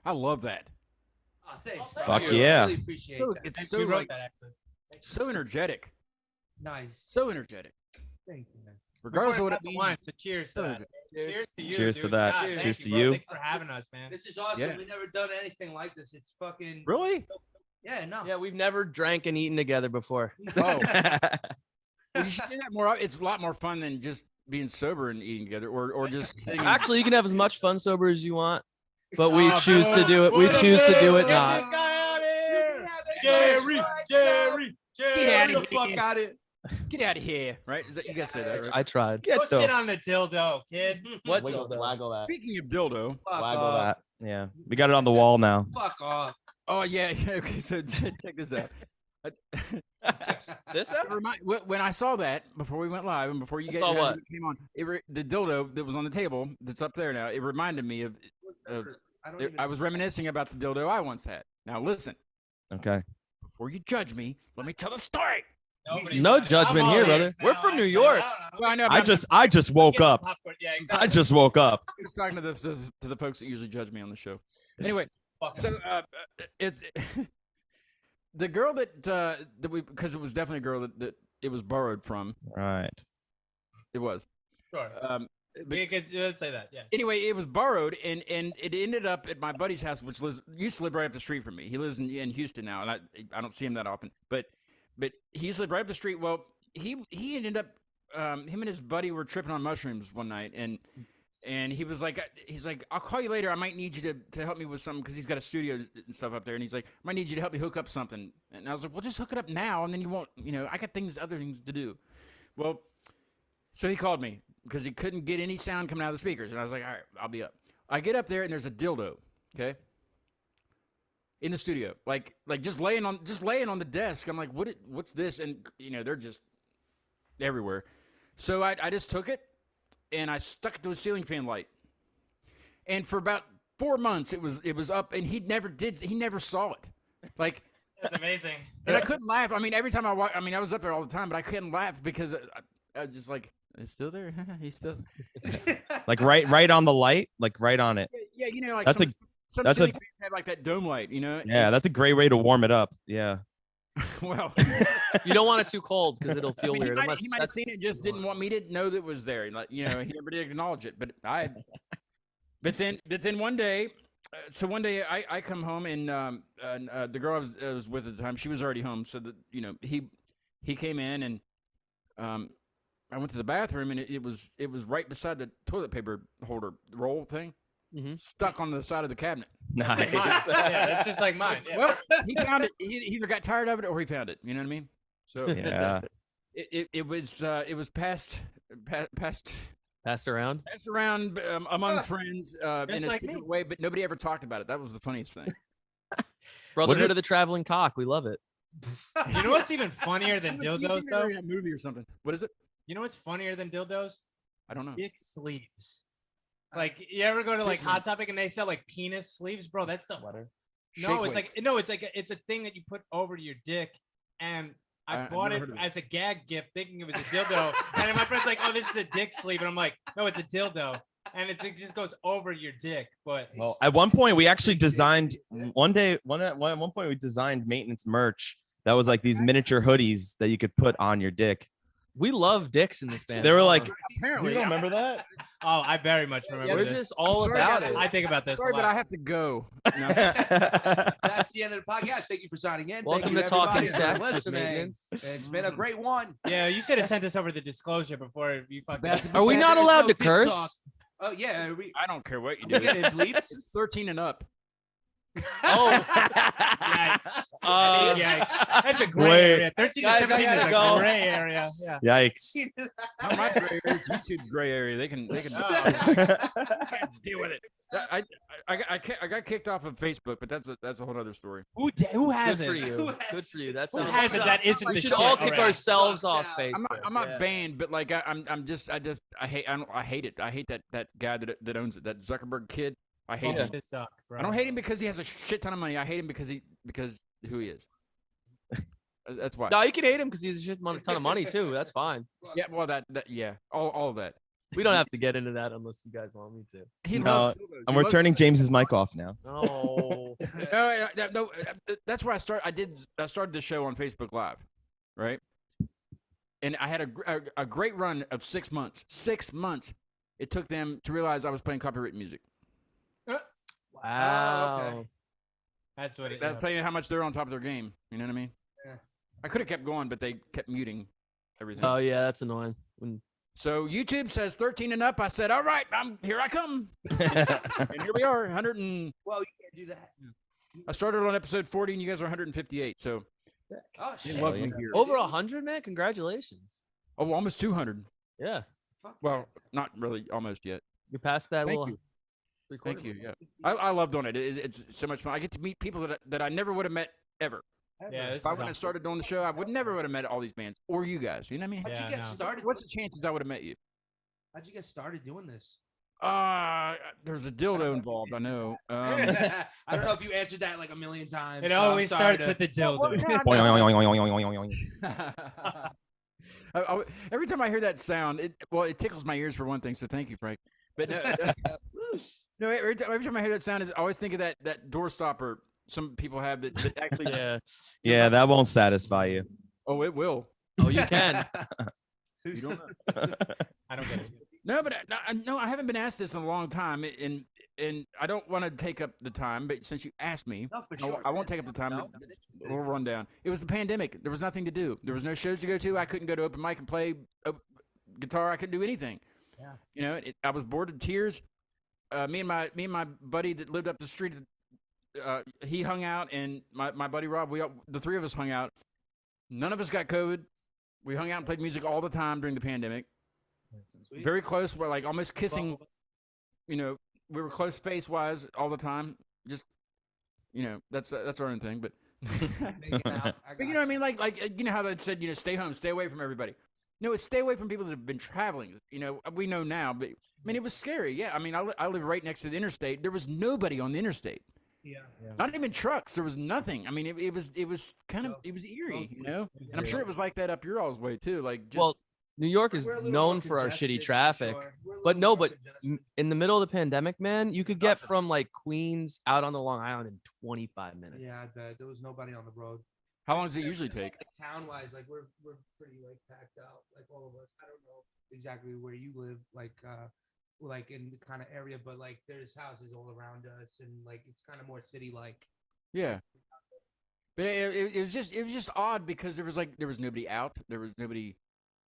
I love that. Oh, thanks, bro. Fuck I yeah. really appreciate So, that. it's We so wrote like that actually. so energetic, Nice. so energetic. Thank you, man. Regardless of what it That's means. wine, so cheers to So that. energetic. Cheers to you. Cheers to dude. that. Scott, Cheers thank to bro. you. Thanks for having us, man. This is awesome. Yes. We've never done anything like this. It's fucking Really? Yeah, no. Yeah, we've never drank and eaten together before. Oh. Well, you should do that more. It's a lot more fun than just being sober and eating together, or just sitting. Actually, you can have as much fun sober as you want, but we Oh, choose to bro. do it. We What a choose to do it Get not. this guy out of here. Jerry, Jerry. Get out of the fuck here. out of Get out of here, right? Is that you guys say that? Right? I tried. Go Get sit the on the dildo, kid. What wiggle, dildo? waggle that. Speaking of dildo, Waggle that. Yeah, we got it on the wall now. Fuck off. oh yeah, okay. So check this out. This It when I saw that before we went live and before you guys Saw what? came on, the dildo that was on the table that's up there now. It reminded me of. I don't even I was reminiscing about the dildo I once had. Now listen, Okay. before you judge me, let me tell the story. No judgment here, brother. We're from New York. Well, I know. But I just woke up. Yeah, I exactly. just woke up. I'm just talking to the folks that usually judge me on the show. Anyway, Fuck so it's the girl that we, because it was definitely a girl that it was borrowed from. Right. It was. Sure. But- Let's say that. Yeah. Anyway, it was borrowed, and it ended up at my buddy's house, which used to live right up the street from me. He lives in Houston now, and I don't see him that often. But he used to live right up the street. Well, he ended up him and his buddy were tripping on mushrooms one night, and he's like, I'll call you later. I might need you to help me with something because he's got a studio and stuff up there, and he's like, I might need you to help me hook up something. And I was like, well, just hook it up now, and then you won't, I got other things to do. Well, so he called me because he couldn't get any sound coming out of the speakers, and I was like, all right, I'll be up. I get up there, and there's a dildo, okay, in the studio, like just laying on the desk. I'm like, what's this? And they're just everywhere. So I just took it and I stuck it to a ceiling fan light. And for about 4 months it was up, and he never saw it. Like, That's amazing. and I couldn't laugh. I mean, every time I was up there all the time, but I couldn't laugh because I was just like, it's still there. He's still Like right on the light, like right on it. yeah, like That's some that's a- ceiling fans have like that dome light, Yeah, that's a great way to warm it up. Yeah. Well, You don't want it too cold because it'll feel he weird. might, Unless he might have seen it, just didn't want me to know that it was there. Like, he never did acknowledge it. But then one day, I come home, and the girl I was with at the time, she was already home. So that he came in, and I went to the bathroom, and it was right beside the toilet paper holder roll thing, stuck on the side of the cabinet. Nice. Yeah, that's just like mine. Yeah. Well, he found it. He either got tired of it or he found it. You know what I mean? So Yeah. it was passed Around. among friends in a like secret me. way, but nobody ever talked about it. That was the funniest thing. Brotherhood of the Traveling Cock. We love it. You know what's even funnier than You dildos, think though? they're in a movie or something. What is it? You know what's funnier than dildos? I don't know. Dick sleeves. Like, you ever go to like Hot Topic and they sell like penis sleeves, bro? That's the no. It's Shake like it's a thing that you put over your dick, and I I've bought never it heard of it. as a gag gift, thinking it was a dildo. And then my friend's like, "Oh, this is a dick sleeve," and I'm like, "No, it's a dildo." And it just goes over your dick. But Well, at one point we actually designed at one point we designed maintenance merch that was like these miniature hoodies that you could put on your dick. We love dicks in this band. They were like, Apparently, you don't remember that? oh, I very much remember we're this. just all sorry, about guys. it. I think about this. sorry, a but lot. I have to go. No. That's the end of the podcast. Thank you for signing in. Welcome Thank you to Talking everybody for Sex with listening. Maintenance. It's been a great one. Yeah, you should have sent us over the disclosure before you fucking. Are we Yeah, not there's allowed no to TikTok. curse? Oh yeah, I don't care what you we do. getting bleeps. It's 13 and up. Oh, Yikes. Uh, Yikes. That's a gray Wait. area. 13 Guys, to I 17 is gotta a go. gray area. Yeah. Yikes. Not my gray area. It's YouTube's gray area. They can deal with it. I got kicked off of Facebook, but that's a whole other story. Who good has for it? you. Good for you. That's Who has it that isn't We the should shit all kick already? ourselves off Sucks Facebook. out. I'm not Yeah. banned, but like I hate it. I hate that guy that owns it, that Zuckerberg kid. I hate Oh, him. they suck, bro. I don't hate him because he has a shit ton of money. I hate him because who he is. That's why. No, you can hate him because he's a shit ton of money too. That's fine. Yeah, well that yeah, all of that. We don't have to get into that unless you guys want me to. He No, loves dildos. And He we're loves turning dildos. James's mic off now. No. No, that's where I started. I started the show on Facebook Live, right? And I had a great run of 6 months. 6 months. It took them to realize I was playing copyrighted music. Wow. That's what it That'll is. tell you how much they're on top of their game. You know what I mean? Yeah. I could have kept going, but they kept muting everything. Oh yeah, that's annoying. When So YouTube says 13 and up. I said, all right, here I come. And here we are, 100 and Well, you can't do that. I started on episode 40 and you guys are 158. So Oh they shit. love yeah. me here. over 100, man. Congratulations. Oh, almost 200. Yeah, Fuck. Well, not really almost yet. you're past that Thank little. you. recording Thank you. window. Yeah. I loved on it. It's so much fun. I get to meet people that I never would have met ever. Yeah, this If I is wouldn't have started doing the show, I would never would have met all these bands or you guys. You know what I mean? How'd Yeah, you get no. started? What's the chances I would have met you? How'd you get started doing this? There's a dildo involved. I know. I don't know if you answered that like a million times. It so I'm always sorry starts to- with the dildo. Every time I hear that sound, it tickles my ears for one thing. So thank you, Frank. But no, no, every time I hear that sound, I always think of that door stopper some people have that actually. Yeah. Yeah, that won't satisfy you. Oh, it will. Oh, you can. You don't know. I don't get it. No, but no, I haven't been asked this in a long time, and I don't want to take up the time. But since you asked me, No, for sure. I won't take up the time. No. We'll run down. It was the pandemic. There was nothing to do. There was no shows to go to. I couldn't go to open mic and play guitar. I couldn't do anything. Yeah. You know, I was bored to tears. Me and my buddy that lived up the street, he hung out, and my buddy Rob, the three of us hung out. None of us got COVID. We hung out and played music all the time during the pandemic. Sweet. Very close. We're like almost kissing. You know, we were close face wise all the time. Just, you know, that's our own thing. But, Making out. but you know what I mean? Like you know how they said, you know, stay home, stay away from everybody. No, it's stay away from people that have been traveling. You know, we know now, but I mean, it was scary. Yeah, I mean, I live right next to the interstate. There was nobody on the interstate. Yeah. Not even trucks. There was nothing. I mean, it was kind of it was eerie, you know. And I'm sure it was like that up your all's way too. Like, just, Well, New York is We're a little known more for our congested, shitty for traffic. sure. We're a But little no, more but congested. in the middle of the pandemic, man, you could get from like Queens out on the Long Island in 25 minutes. Yeah, there was nobody on the road. how long does it usually take? Like, town-wise, like we're pretty like packed out, like all of us. I don't know exactly where you live, like in the kind of area, but like there's houses all around us, and like it's kind of more city-like. Yeah. But it was just odd because there was nobody out. There was nobody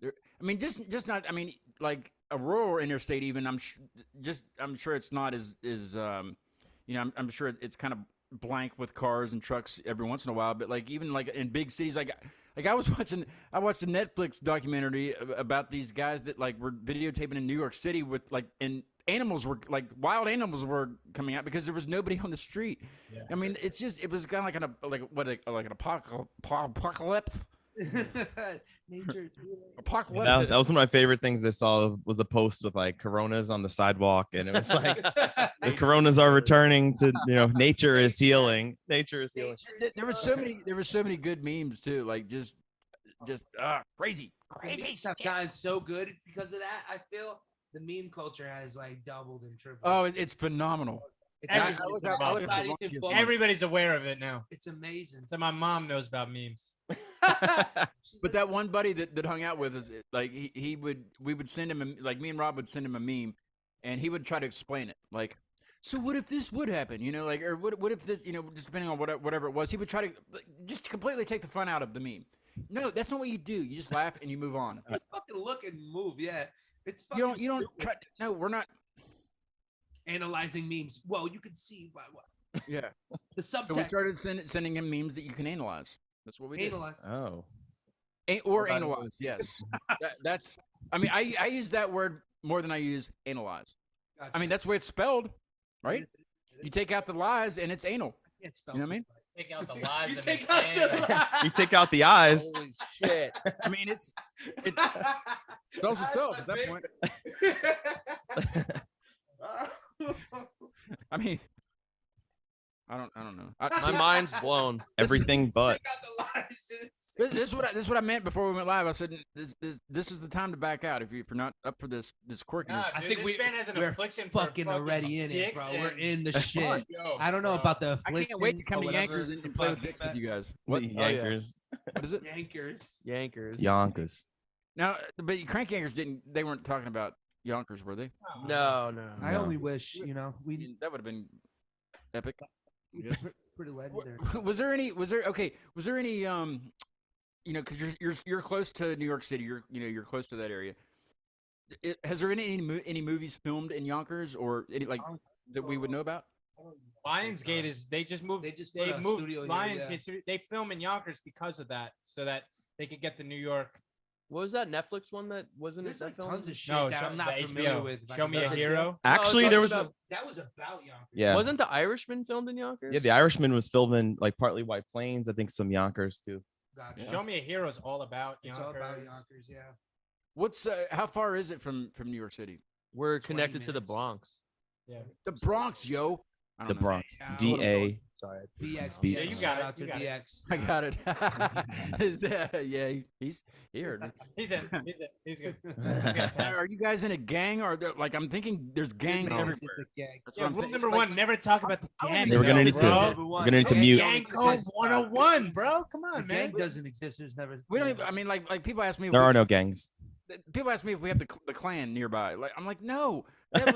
there. I mean, just not. I mean, like a rural interstate. Even I'm sure it's not as you know. I'm sure it's kind of blank with cars and trucks every once in a while. But like even like in big cities, like I watched a Netflix documentary about these guys that like were videotaping in New York City with like and animals were like wild animals were coming out because there was nobody on the street. Yeah. I mean, it's kind of like an apocalypse. Nature's healing. Apocalypse. That was one of my favorite things I saw was a post with like Coronas on the sidewalk, and it was like the Coronas are returning to, you know, nature is healing. Nature is healing. There were so many good memes too. Like just crazy Stuff gotten so good because of that. I feel the meme culture has like doubled and tripled. Oh, it's phenomenal. It's, I Everybody's look up involved. the Everybody's launches. involved. Everybody's aware of it now. it's amazing. So my mom knows about memes. But that one buddy that hung out with us, like we would send him like me and Rob would send him a meme, and he would try to explain it. Like, so what if this would happen? You know, like, or what if this? You know, just depending on whatever it was, he would try to just completely take the fun out of the meme. No, that's not what you do. You just laugh and you move on. Just fucking look and move. Yeah, it's fucking. You don't try. No, we're not. analyzing memes. Well, you can see by what Yeah. the So we subtext. started sending him memes that you can analyze. That's what we did. Analyze. Oh, Or What about analyze, yes. That's. I mean, I use that word more than I use analyze. Gotcha. I mean, that's the way it's spelled, right? You take out the lies and it's anal. Can't spell You know what I too mean? Take out the lies. You and take the out anal. the you take out the eyes. Holy shit. I mean, it's spells itself at that point. I mean, I don't know. My mind's blown. Everything but. Take out the lies. This is what I meant before we went live. I said this is the time to back out if you're not up for this quirkiness. Nah, I dude, think this man has an we're affliction for fucking already in it, dicks bro. We're and in the shit. jokes, I don't know bro. about the I affliction. can't wait to come or to whatever Yankers and the play with fuck dicks that- with you guys. The What? Yankers. What is it? Yankers. Yankers. Yonkers. Now, but Crank Yankers they weren't talking about Yonkers, were they? No. I No. only wish, you know, I we mean, that would have been epic. pretty legendary. Was there any you know, because you're close to New York City, you're close to that area. Has there been any movies filmed in Yonkers or any like that we would know about? Lionsgate is they just moved. They just put They a moved studio here, Lionsgate. yeah. Studio- They film in Yonkers because of that, so that they could get the New York. What was that Netflix one that wasn't There's it? like that tons film? of shit No, that show, I'm not the familiar HBO. with. if I Show can me a mention. hero. Actually, it's there like was. about- That was about Yonkers. Yeah. Wasn't The Irishman filmed in Yonkers? Yeah, The Irishman was filmed in like partly White Plains. I think some Yonkers too. Gotcha. Show me a hero is all about It's Yonkers. all about Yonkers, yeah. What's how far is it from New York City? We're 20 connected to the minutes. Bronx. Yeah. The Bronx, yo. I The don't know. Bronx. Yeah. DA Sorry. BX. Yeah, you got Shout it, out to you got it. BX. I got it. Yeah, he heard me. He's in. He's in. He's good. He's Now, gonna pass. are you guys in a gang or like I'm thinking there's gangs No, everywhere? it's a gang. That's Yeah, what I'm rule thinking. number Like, one: never talk about the I don't gang. even We're gonna though, need bro. to. We're gonna need to Gang mute. code 101, bro. Come The on, gang man. doesn't exist. There's never. we don't. Even, I mean, like people ask me. if There we- are no gangs. People ask me if we have the clan nearby. Like I'm like, no. That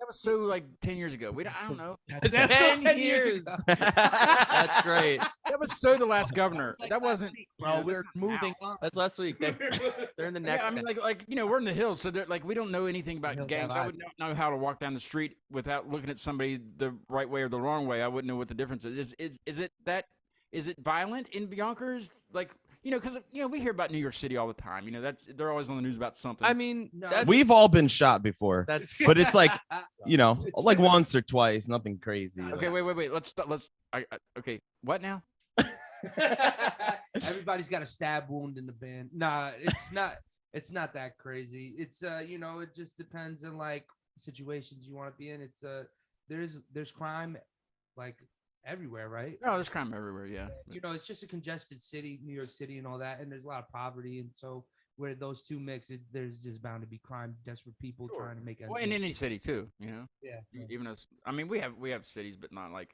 was so like 10 years ago. I don't know. That's still 10 years ago. That's great. That was so the last governor. That wasn't. Bro, yeah, we're that's not moving now. on. That's last week. They're in the next. Yeah, I mean, like we're in the hills, so like we don't know anything about Hills gangs. have I would eyes. not know how to walk down the street without looking at somebody the right way or the wrong way. I wouldn't know what the difference is. Is it violent in Yonkers? Like because we hear about New York City all the time. They're always on the news about something. I mean, No. that's, We've all been shot before, that's but it's like It's like once or twice, nothing crazy. okay, wait. Okay, what now? Everybody's got a stab wound in the band. Nah, it's not. It's not that crazy. It's it just depends on like situations you want to be in. It's there's crime like everywhere, right? Oh, there's crime everywhere. Yeah. It's just a congested city, New York City, and all that, and there's a lot of poverty, and so where those two mix, there's just bound to be crime, desperate people Sure. trying to make. Well, in any city too. Yeah. Even us. I mean, we have cities, but not like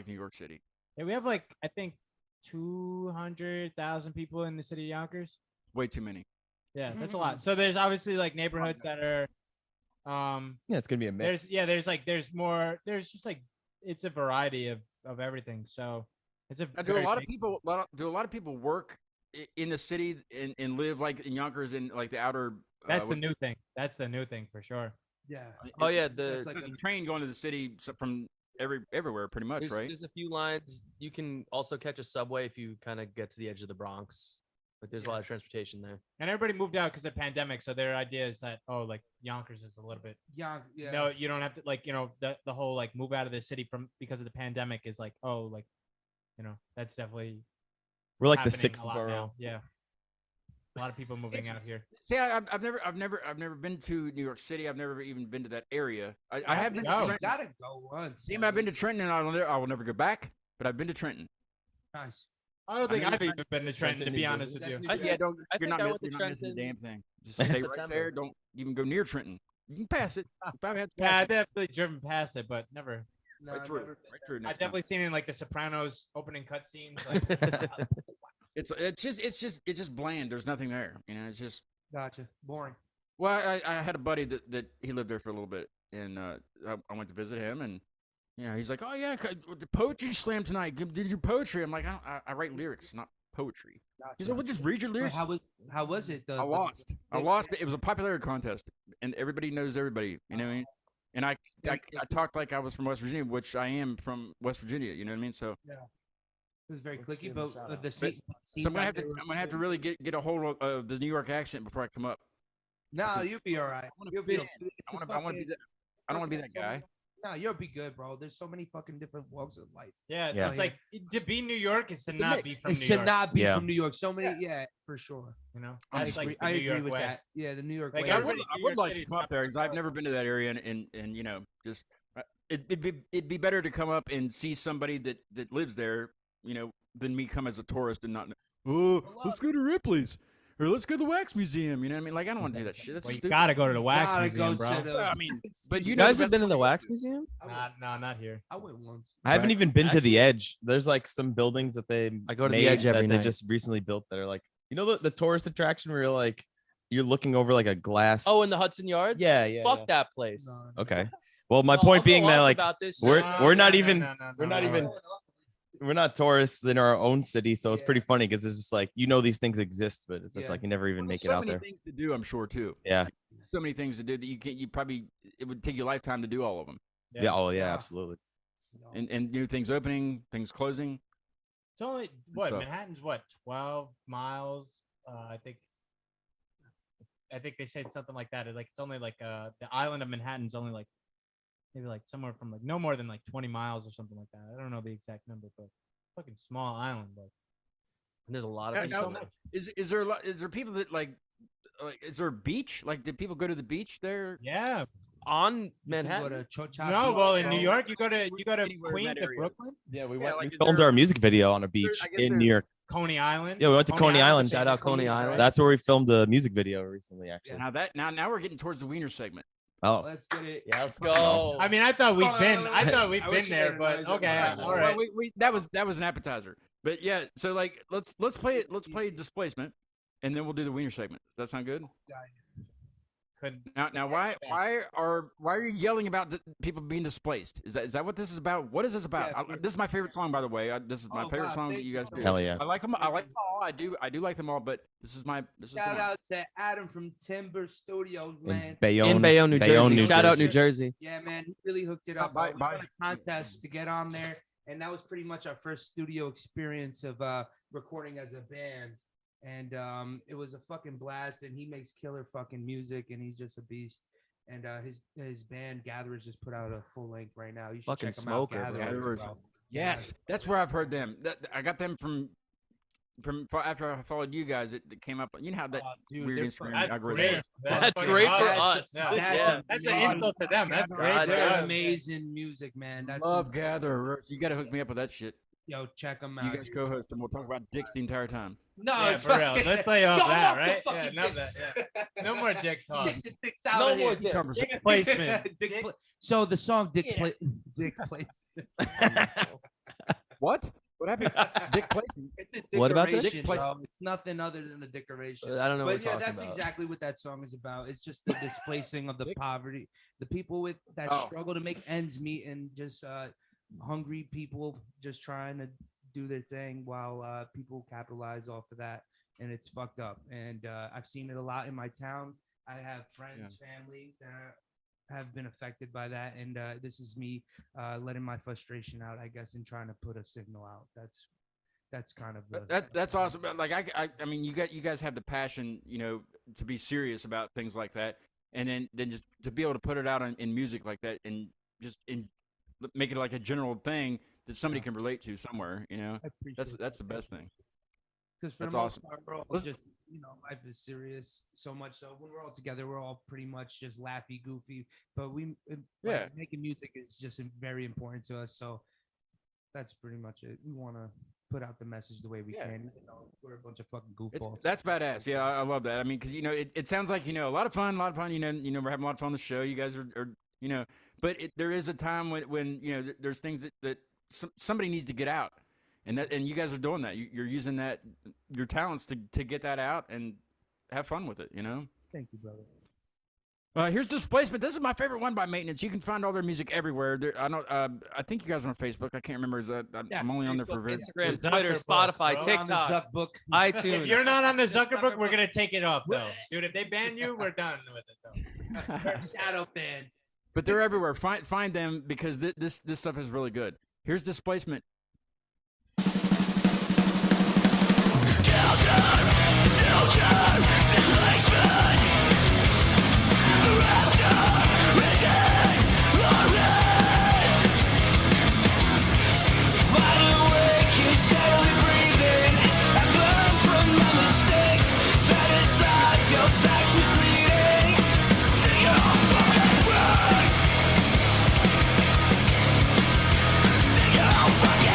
New York City. Yeah, we have like I think 200,000 people in the city of Yonkers. Way too many. Yeah, that's a lot. So there's obviously like neighborhoods that are, Yeah, it's gonna be a mix. there's just like it's a variety of everything. So it's a Now, do a very lot of big- people work in the city and live like in Yonkers in like the outer? That's the new thing. That's the new thing for sure. Yeah. oh yeah, That's like There's a train going to the city from everywhere, pretty much, right? There's a few lines. You can also catch a subway if you kind of get to the edge of the Bronx. Like there's a lot of transportation there. And everybody moved out because of the pandemic. So their idea is that like Yonkers is a little bit. Yeah. No, you don't have to the whole like move out of the city because of the pandemic is like that's definitely We're like the happening sixth a lot borough. now. Yeah, a lot of people moving out here. See, I've never been to New York City. I've never even been to that area. I have been. to To go. You Trenton. gotta go once. See, I've been to Trenton, and I will never go back. But I've been to Trenton. Nice. I don't think mean, I've even been to Trenton, to Trenton, be New honest with Jersey. you. That's New Yeah, don't. I You're think not, I miss- went to you're not missing a Trenton damn thing. Just stay right September. there. Don't even go near Trenton. You can pass it. You probably have to Yeah, I pass it. definitely driven past it, but never. No, Right through. never been Right through. I've next time. definitely seen it in like the Sopranos opening cutscenes. Like, It's just bland. There's nothing there. It's just. Gotcha. Boring. Well, I had a buddy that he lived there for a little bit, and I went to visit him, and he's like, oh yeah, the poetry slam tonight. Did your poetry? I'm like, I write lyrics, not poetry. He's like, well, just read your Wait, lyrics. how was it? I lost. But it was a popularity contest, and everybody knows everybody. You know what I mean? And I talked like I was from West Virginia, which I am from West Virginia. You know what I mean? So It was very Let's clicky, give him a but shout out. the So scenes I'm gonna out have to there were I'm gonna have to good. really get a hold of the New York accent before I come up. No, you'll be all right. wanna You'll fit be. in. I want to be that. I don't want to be that guy. No, you'll be good, bro. There's so many fucking different walks of life. yeah, Yeah. it's like to be New York is to It's a not mix. be from It's New to York. not be Yeah. from New York. So many, yeah, for sure. I That's agree- like the I New agree York with way. that. Yeah, the New York Like, way. I I would- would, New I York would like City to is come not up there very because I've far. never been to that area, and just it'd be better to come up and see somebody that lives there, than me come as a tourist and not. Oh, let's go to Ripley's or let's go to the Wax Museum. You know what I mean? Like I don't want to do that shit. That's Well, you stupid. gotta go to the Wax Gotta Museum, go bro. to the- Well, I mean, but You know guys the have been best in the way to Wax do. Museum? Not here. I went once. I haven't Right. even been to the Actually- edge. There's like some buildings that they I go to the made Edge every that they night. just recently built that are like the tourist attraction where you're looking over like a glass. Oh, in the Hudson Yards? Yeah, yeah, Fuck yeah. that place. No, Okay. Well, my Oh, point I'll being go that off like about this, we're- sir. we're not even- we're not no. even we're not tourists in our own city, so it's Yeah. pretty funny because it's just like these things exist, but it's just Yeah. like you never even Well, make there's it so out many there. things to do, I'm sure too. Yeah. So many things to do that it would take you a lifetime to do all of them. Yeah. Yeah. Oh yeah, Yeah. absolutely. no. And new things opening, things closing. It's only what stuff. Manhattan's 12 miles. I think they said something like that. It's only like the island of Manhattan's only like maybe like somewhere from like no more than like 20 miles or something like that. I don't know the exact number, but fucking small island. But And there's a lot Yeah, of no, people so there. much. Is there people that like is there a beach? Like, did people go to the beach there? Yeah, on You can Manhattan. go to Chocha No, Beach, well, in New bro. York, you go to Anywhere in Queens that and area. Brooklyn, Yeah, we Yeah, went. like, We is filmed there- our music video on a beach I guess in there- New York. Coney Island. Yeah, we went to Coney Island. is the Shout out same as Coney Queens, right? Island. That's where we filmed the music video recently, actually. Now we're getting towards the wiener segment. Oh, Let's get it. Yeah, let's go. I mean, I thought we'd been I wish you there, had but an okay, eyes all on right. Well, that was an appetizer. But yeah, so like let's play displacement, and then we'll do the wiener segment. Does that sound good? Now why are you yelling about people being displaced? Is that what this is about? What is this about? Yeah, This is my favorite song, by the way. This is my Oh, favorite wow, song that thank you you guys so do. Hell yeah. I like them. I like them all. I do like them all. But this is the Shout one. out to Adam from Timber Studios, in man. Bayonne, in Bayonne, New Jersey. New Shout out Jersey. New Jersey. Yeah, man, he really hooked it up. Bye- We bye. won a contest to get on there, and that was pretty much our first studio experience of recording as a band. And it was a fucking blast. And he makes killer fucking music, and he's just a beast. And his band Gatherers just put out a full length right now. You should Fucking check them smoker, out. bro. Gatherers. bro. Yes, that's where I've heard them. I got them from after I followed you guys. It came up. You know how that Oh, dude, weird they're Instagram That's algorithm great. is. That's fucking great for awesome. us. Yeah. Yeah. That's an insult to them. That's great. God for damn. us. Amazing music, man. That's Love Gatherers. You got to hook me up with that shit. yo, check them You out. guys co-host, and we'll talk about dicks the entire time. No, Yeah, it's for real. fucking- Let's lay off Go that, off the right? Yeah, fucking none of dicks. that. No more dick talk. Take the dicks out No of more here. dicks. Conversation. Dick placement. So the song Dick Dick Placement. What? What happened? Dick placement. It's a What about this? decoration, Dick bro. It's nothing other than a decoration. I don't know what But we're yeah, talking that's about. exactly what that song is about. It's just the displacing of the Dick? poverty, the people with that Oh. struggle to make ends meet, and just hungry people just trying to do their thing while people capitalize off of that, and it's fucked up. And I've seen it a lot in my town. I have friends, family that have been affected by that, and this is me letting my frustration out, I guess, and trying to put a signal out. That's kind of That's awesome. Like I mean, you guys have the passion, to be serious about things like that, and then just to be able to put it out in music like that, and just make it like a general thing that somebody can relate to somewhere. That's the best thing. Because for That's the most awesome. part, we're all Let's- just, life is serious so much. So when we're all together, we're all pretty much just laughy, goofy. But Yeah. making music is just very important to us. So that's pretty much it. We want to put out the message the way we Yeah. can. Even though we're a bunch of fucking goofballs. That's badass. Yeah, I love that. I mean, because it sounds like a lot of fun. We're having a lot of fun on the show. You guys are but there is a time when there's things that somebody needs to get out, and you guys are doing that. You're using your talents to get that out and have fun with it. Thank you, brother. Here's Displacement. This is my favorite one by Maintenance. You can find all their music everywhere. I think you guys are on Facebook. I can't remember. I'm only on there for very. Instagram, The Twitter, Zuckerberg, Spotify, bro. TikTok, Zuck book. iTunes. If you're not on the Zuckerberg, we're gonna take it off though, dude. If they ban you, we're done with it though. Shadow band. But they're everywhere. Find them because this stuff is really good. Here's Displacement. Fucking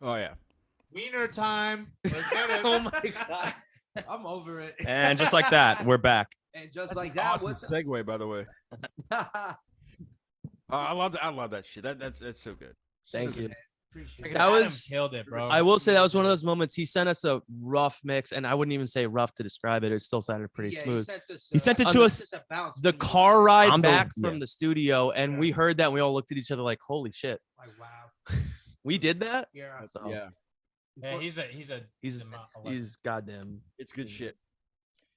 Oh yeah. Wiener time. Let's get it. Oh my god. I'm over it. And just like that, we're back. And just That's like an that, awesome what's segue, by the way. I love that. I love that shit. That's so good. Thank So you. good. appreciate That Adam was- killed it, bro. I will say that was one of those moments. He sent us a rough mix, and I wouldn't even say rough to describe it. It still sounded pretty smooth. He sent it On to the- us. The car ride On the- back yeah. from the studio, and we heard that, and we all looked at each other like, "Holy shit, Like, wow. we did that!" Yeah. So Yeah, Yeah, he's a he's goddamn. it's good shit.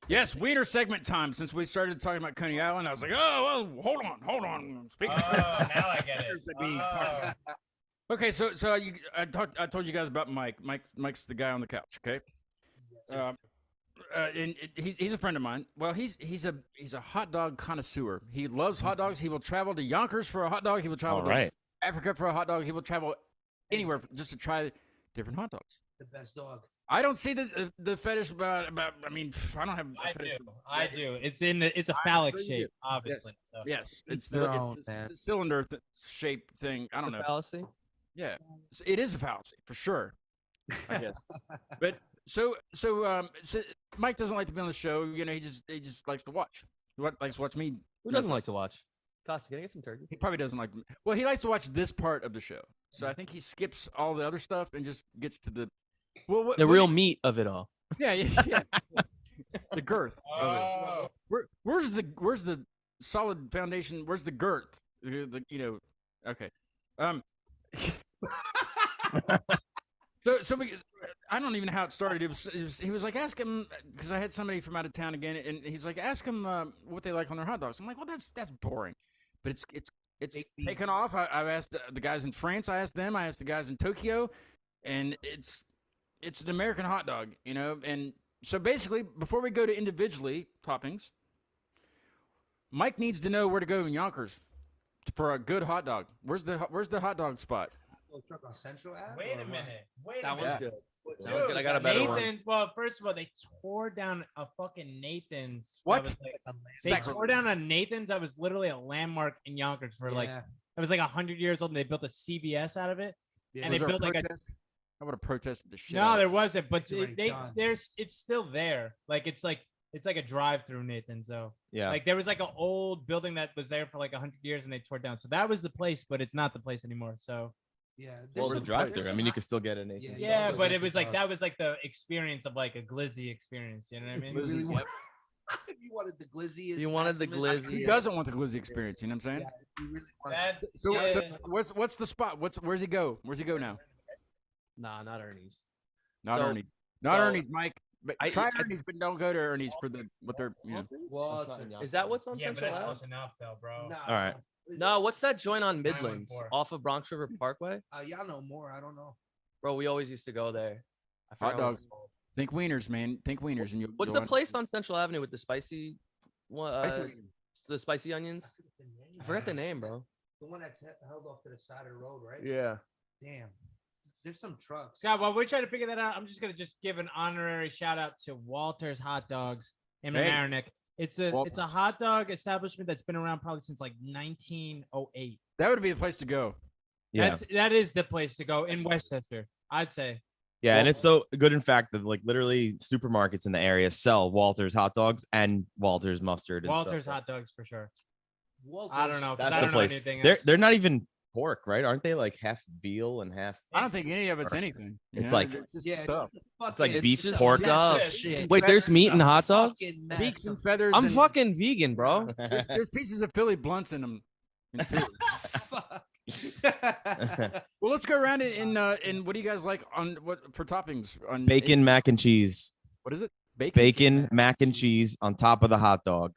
Yes, Wiener segment time. Since we started talking about Coney Island, I was like, oh, well, hold on. Speaking Oh, now I get it. That being talked about. Okay, so I told you guys about Mike. Mike's the guy on the couch. Okay, and he's a friend of mine. Well, he's a hot dog connoisseur. He loves hot dogs. He will travel to Yonkers for a hot dog. He will travel All to right. Africa for a hot dog. He will travel anywhere just to try different hot dogs. The best dog. I don't see the fetish about. I mean, I don't have. A I fetish do. I do. It's a I'm phallic sure you shape, do. obviously. So. Yes, it's their the own, man. cylinder shape thing. I don't know. Fallacy. Yeah, it is a fallacy for sure. I guess. But so Mike doesn't like to be on the show. You know, he just likes to watch. He likes to watch me. Who doesn't like to watch? Costa, can I get some turkey? He probably doesn't like. Well, he likes to watch this part of the show. So I think he skips all the other stuff and just gets to the. Well, The real meat of it all. Yeah. The girth. Of it. Oh. Where's the solid foundation? Where's the girth? Okay. So I don't even know how it started. He was like, ask him, because I had somebody from out of town again, and he's like, ask him what they like on their hot dogs. I'm like, well, that's boring, but it's taken off. I've asked the guys in France. I asked them. I asked the guys in Tokyo, and it's an American hot dog, you know. And so basically, before we go to individually toppings, Mike needs to know where to go in Yonkers for a good hot dog. Where's the hot dog spot? Little truck on Central Ave. Wait or a what? minute. Wait a That minute. one's good. Dude, That one's good. I got a better one. Nathan's. Well, first of all, they tore down a fucking Nathan's. that What? was they tore down a Nathan's that was literally a landmark in Yonkers for like Yeah. it was like 100 years old, and they built a CVS out of it. Yeah. And Was they there a built like a protest? I would have protested the shit. no, out of there it. wasn't, but It's already done. it's still there. Like it's like a drive-through Nathan's. So Yeah. like there was like an old building that was there for like 100 years, and they tore it down. So that was the place, but it's not the place anymore. So Yeah. Well, there's the some- drive through. there's I mean, you some- can still get an Nathan's. Yeah, yeah, also but it Nathan's was like dog. that was like the experience of like a glizzy experience. You know what I mean? You really Glizzy. want- you wanted the glizzy. You wanted the Maximus. glizzy. Who doesn't want the glizzy experience? You know what I'm saying? Yeah, you really wanted That, So, yeah. so what's the spot? Where's he go? Where's he go now? Nah, not Ernie's. Not So- Ernie's. Not so- Ernie's, Mike. But I- try I- Ernie's, but don't go to Ernie's for what they're. Walter. Is that what's on yeah, but Central that's Ave? close enough though, bro. Nah, All right. is No, what's that joint on 914. Midlands off of Bronx River Parkway? it- y'all know more. I don't know. Bro, we always used to go there. I Hot forgot what it's dogs. called. Think wieners, man. Think wieners, and you. What's the place on Central Avenue with the spicy one? Spicy The spicy onions. I forgot the name, bro. The one that's held off to the side of the road, right? Yeah. Damn. There's some trucks. Scott, while we're trying to figure that out, I'm just gonna give an honorary shout out to Walter's Hot Dogs in Hey. Mamaroneck. It's a Walters. hot dog establishment that's been around probably since like 1908. That would be the place to go. Yeah. That is the place to go in Westchester, I'd say. Yeah, and it's so good in fact that like literally supermarkets in the area sell Walter's hot dogs and Walter's mustard. And Walter's stuff. hot dogs for sure. Walters. I don't know. 'cause That's I the don't place. know anything They're else. they're not even pork, right? Aren't they like half veal and half? I don't think any of it's anything. you It's know? like- it's just Yeah, stuff. It's like fucking- beef it's a pork mess up. of shit. Wait, there's meat in hot dogs? Fucking mess Beaks and of- feathers. I'm and fucking vegan, bro. There's pieces of Philly blunts in them. Fuck. Well, let's go around it in what do you guys like on what for toppings on Bacon, mac and cheese. What is it? Bacon. Bacon, mac and cheese on top of the hot dog.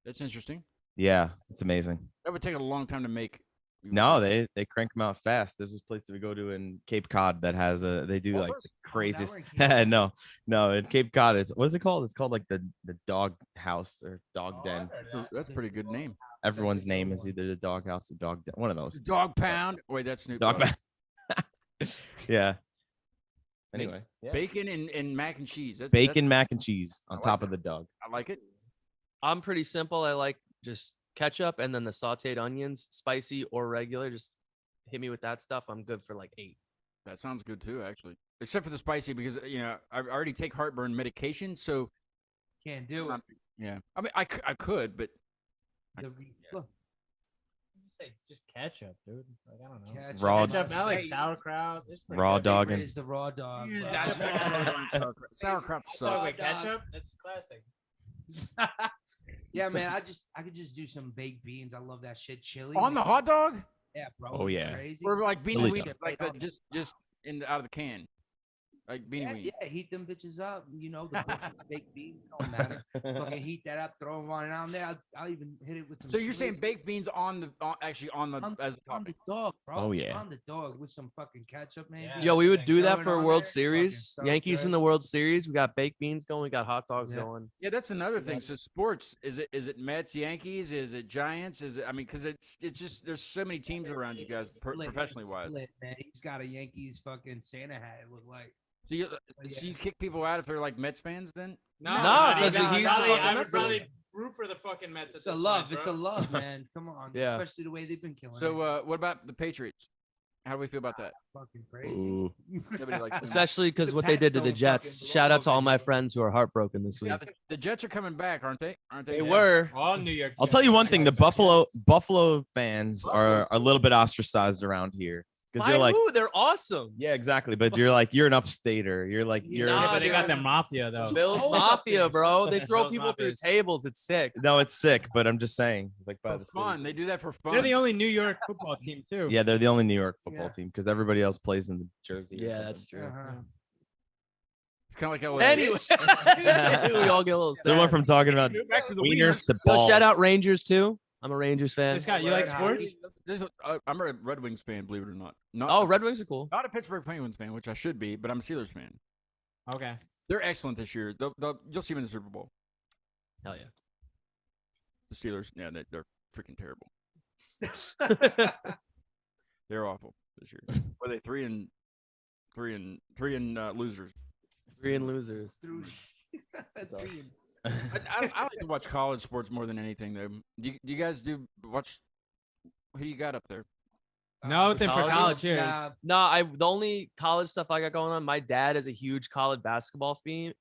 That's interesting. Yeah, it's amazing. That would take a long time to make. No, they crank them out fast. There's this place that we go to in Cape Cod that has they do like Walters? the Oh, craziest. we're in Cape Cod. no, in Cape Cod it's what is it called? It's called like the dog house or dog den. That's a pretty good name. Everyone's name is either the dog house or dog den. One of those. Dog pound. Wait, that's Snoop Dog Dogg. pound. Yeah. Anyway, yeah. Bacon and mac and cheese. Bacon, mac and cheese on like top that. of the dog. I like it. I'm pretty simple. I like just ketchup and then the sauteed onions, spicy or regular. Just hit me with that stuff. I'm good for like 8. That sounds good too, actually. Except for the spicy, because I already take heartburn medication, so Can't do it. yeah. I mean, I could, but Look, Say just ketchup, dude. Like I don't know. ketchup, Raw- Ketchup, I like mustard. sauerkraut. It's pretty Raw good. dog Favorite and is the raw dog. Yeah, bro. that's what I'm going on sauerkraut. Sauerkraut Hot dog sucks. with ketchup. That's classic. Yeah, man. I could just do some baked beans. I love that shit. Chili On the hot dog, Yeah, bro. Oh, you yeah. Crazy. or like beanie Really weenies, Shit like right on just out of the can, like beanie Yeah, weenies. yeah, heat them bitches up. You know, the baked beans don't matter. Fucking heat that up, throw them on down there. I'll even hit it with some. So you're saying chili. baked beans actually on the as a on the topping? dog, bro? Oh, yeah. On the dog with some fucking ketchup, man. Yeah. Yo, we would do that Throw it for a on World there, Series. fucking so Yankees in good. the World Series. We got baked beans going. We got hot dogs Yeah. going. Yeah, that's another thing. So that's- sports, is it Mets, Yankees? Is it Giants? Is it? I mean, because it's just there's so many teams around you guys, Split, professionally it's wise. split, man. He's got a Yankees fucking Santa hat. It looked like. So you yeah. so you kick people out if they're like Mets fans then? No, not 'cause even. he's Probably- fucking I would Mets probably fan. root for the fucking Mets. It's a love. It's a love, man. Come on. Yeah. Especially the way they've been killing. So it. what about the Patriots? How do we feel about that? Fucking crazy. Ooh. Nobody likes them. Especially because The what they Pats did to the don't Jets. fucking Shout blow out to all over my you. friends who are heartbroken this week. Now, the Jets are coming back, aren't they? They Yeah. were. All New York. I'll tell you one thing: the Buffalo fans are a little bit ostracized around here because By you're like, who? They're awesome. yeah, exactly. But you're like, you're an upstater. You're like, you're. Nah, Yeah, but they got dude. the mafia though. Bills cold Mafia, up there. bro. They throw Bills people through Mafia. tables. It's sick. No, it's sick, but I'm just saying, like by For the city. fun. They do that for fun. They're the only New York football team too. Yeah, they're the only New York football Yeah. team because everybody else plays in the jersey. or Yeah, something. that's true. Uh-huh. It's kind of like LA. Anyway, we all get a little So we went sad. from talking about Back to the wieners to So balls. shout out Rangers too. I'm a Rangers fan. Scott, you like Right, sports? I'm a Red Wings fan, believe it or not. Not, Oh, Red Wings are cool. not a Pittsburgh Penguins fan, which I should be, but I'm a Steelers fan. Okay. They're excellent this year. You'll see them in the Super Bowl. Hell The Steelers, yeah, they're freaking terrible. yeah. They're awful this year. Were they three and losers? 3 and losers. Through. Three. I like to watch college sports more than anything, though. Do you guys watch? Who you got up there? Nothing for Colleges? college here. Nah, No, the only college stuff I got going on. My dad is a huge college basketball fiend.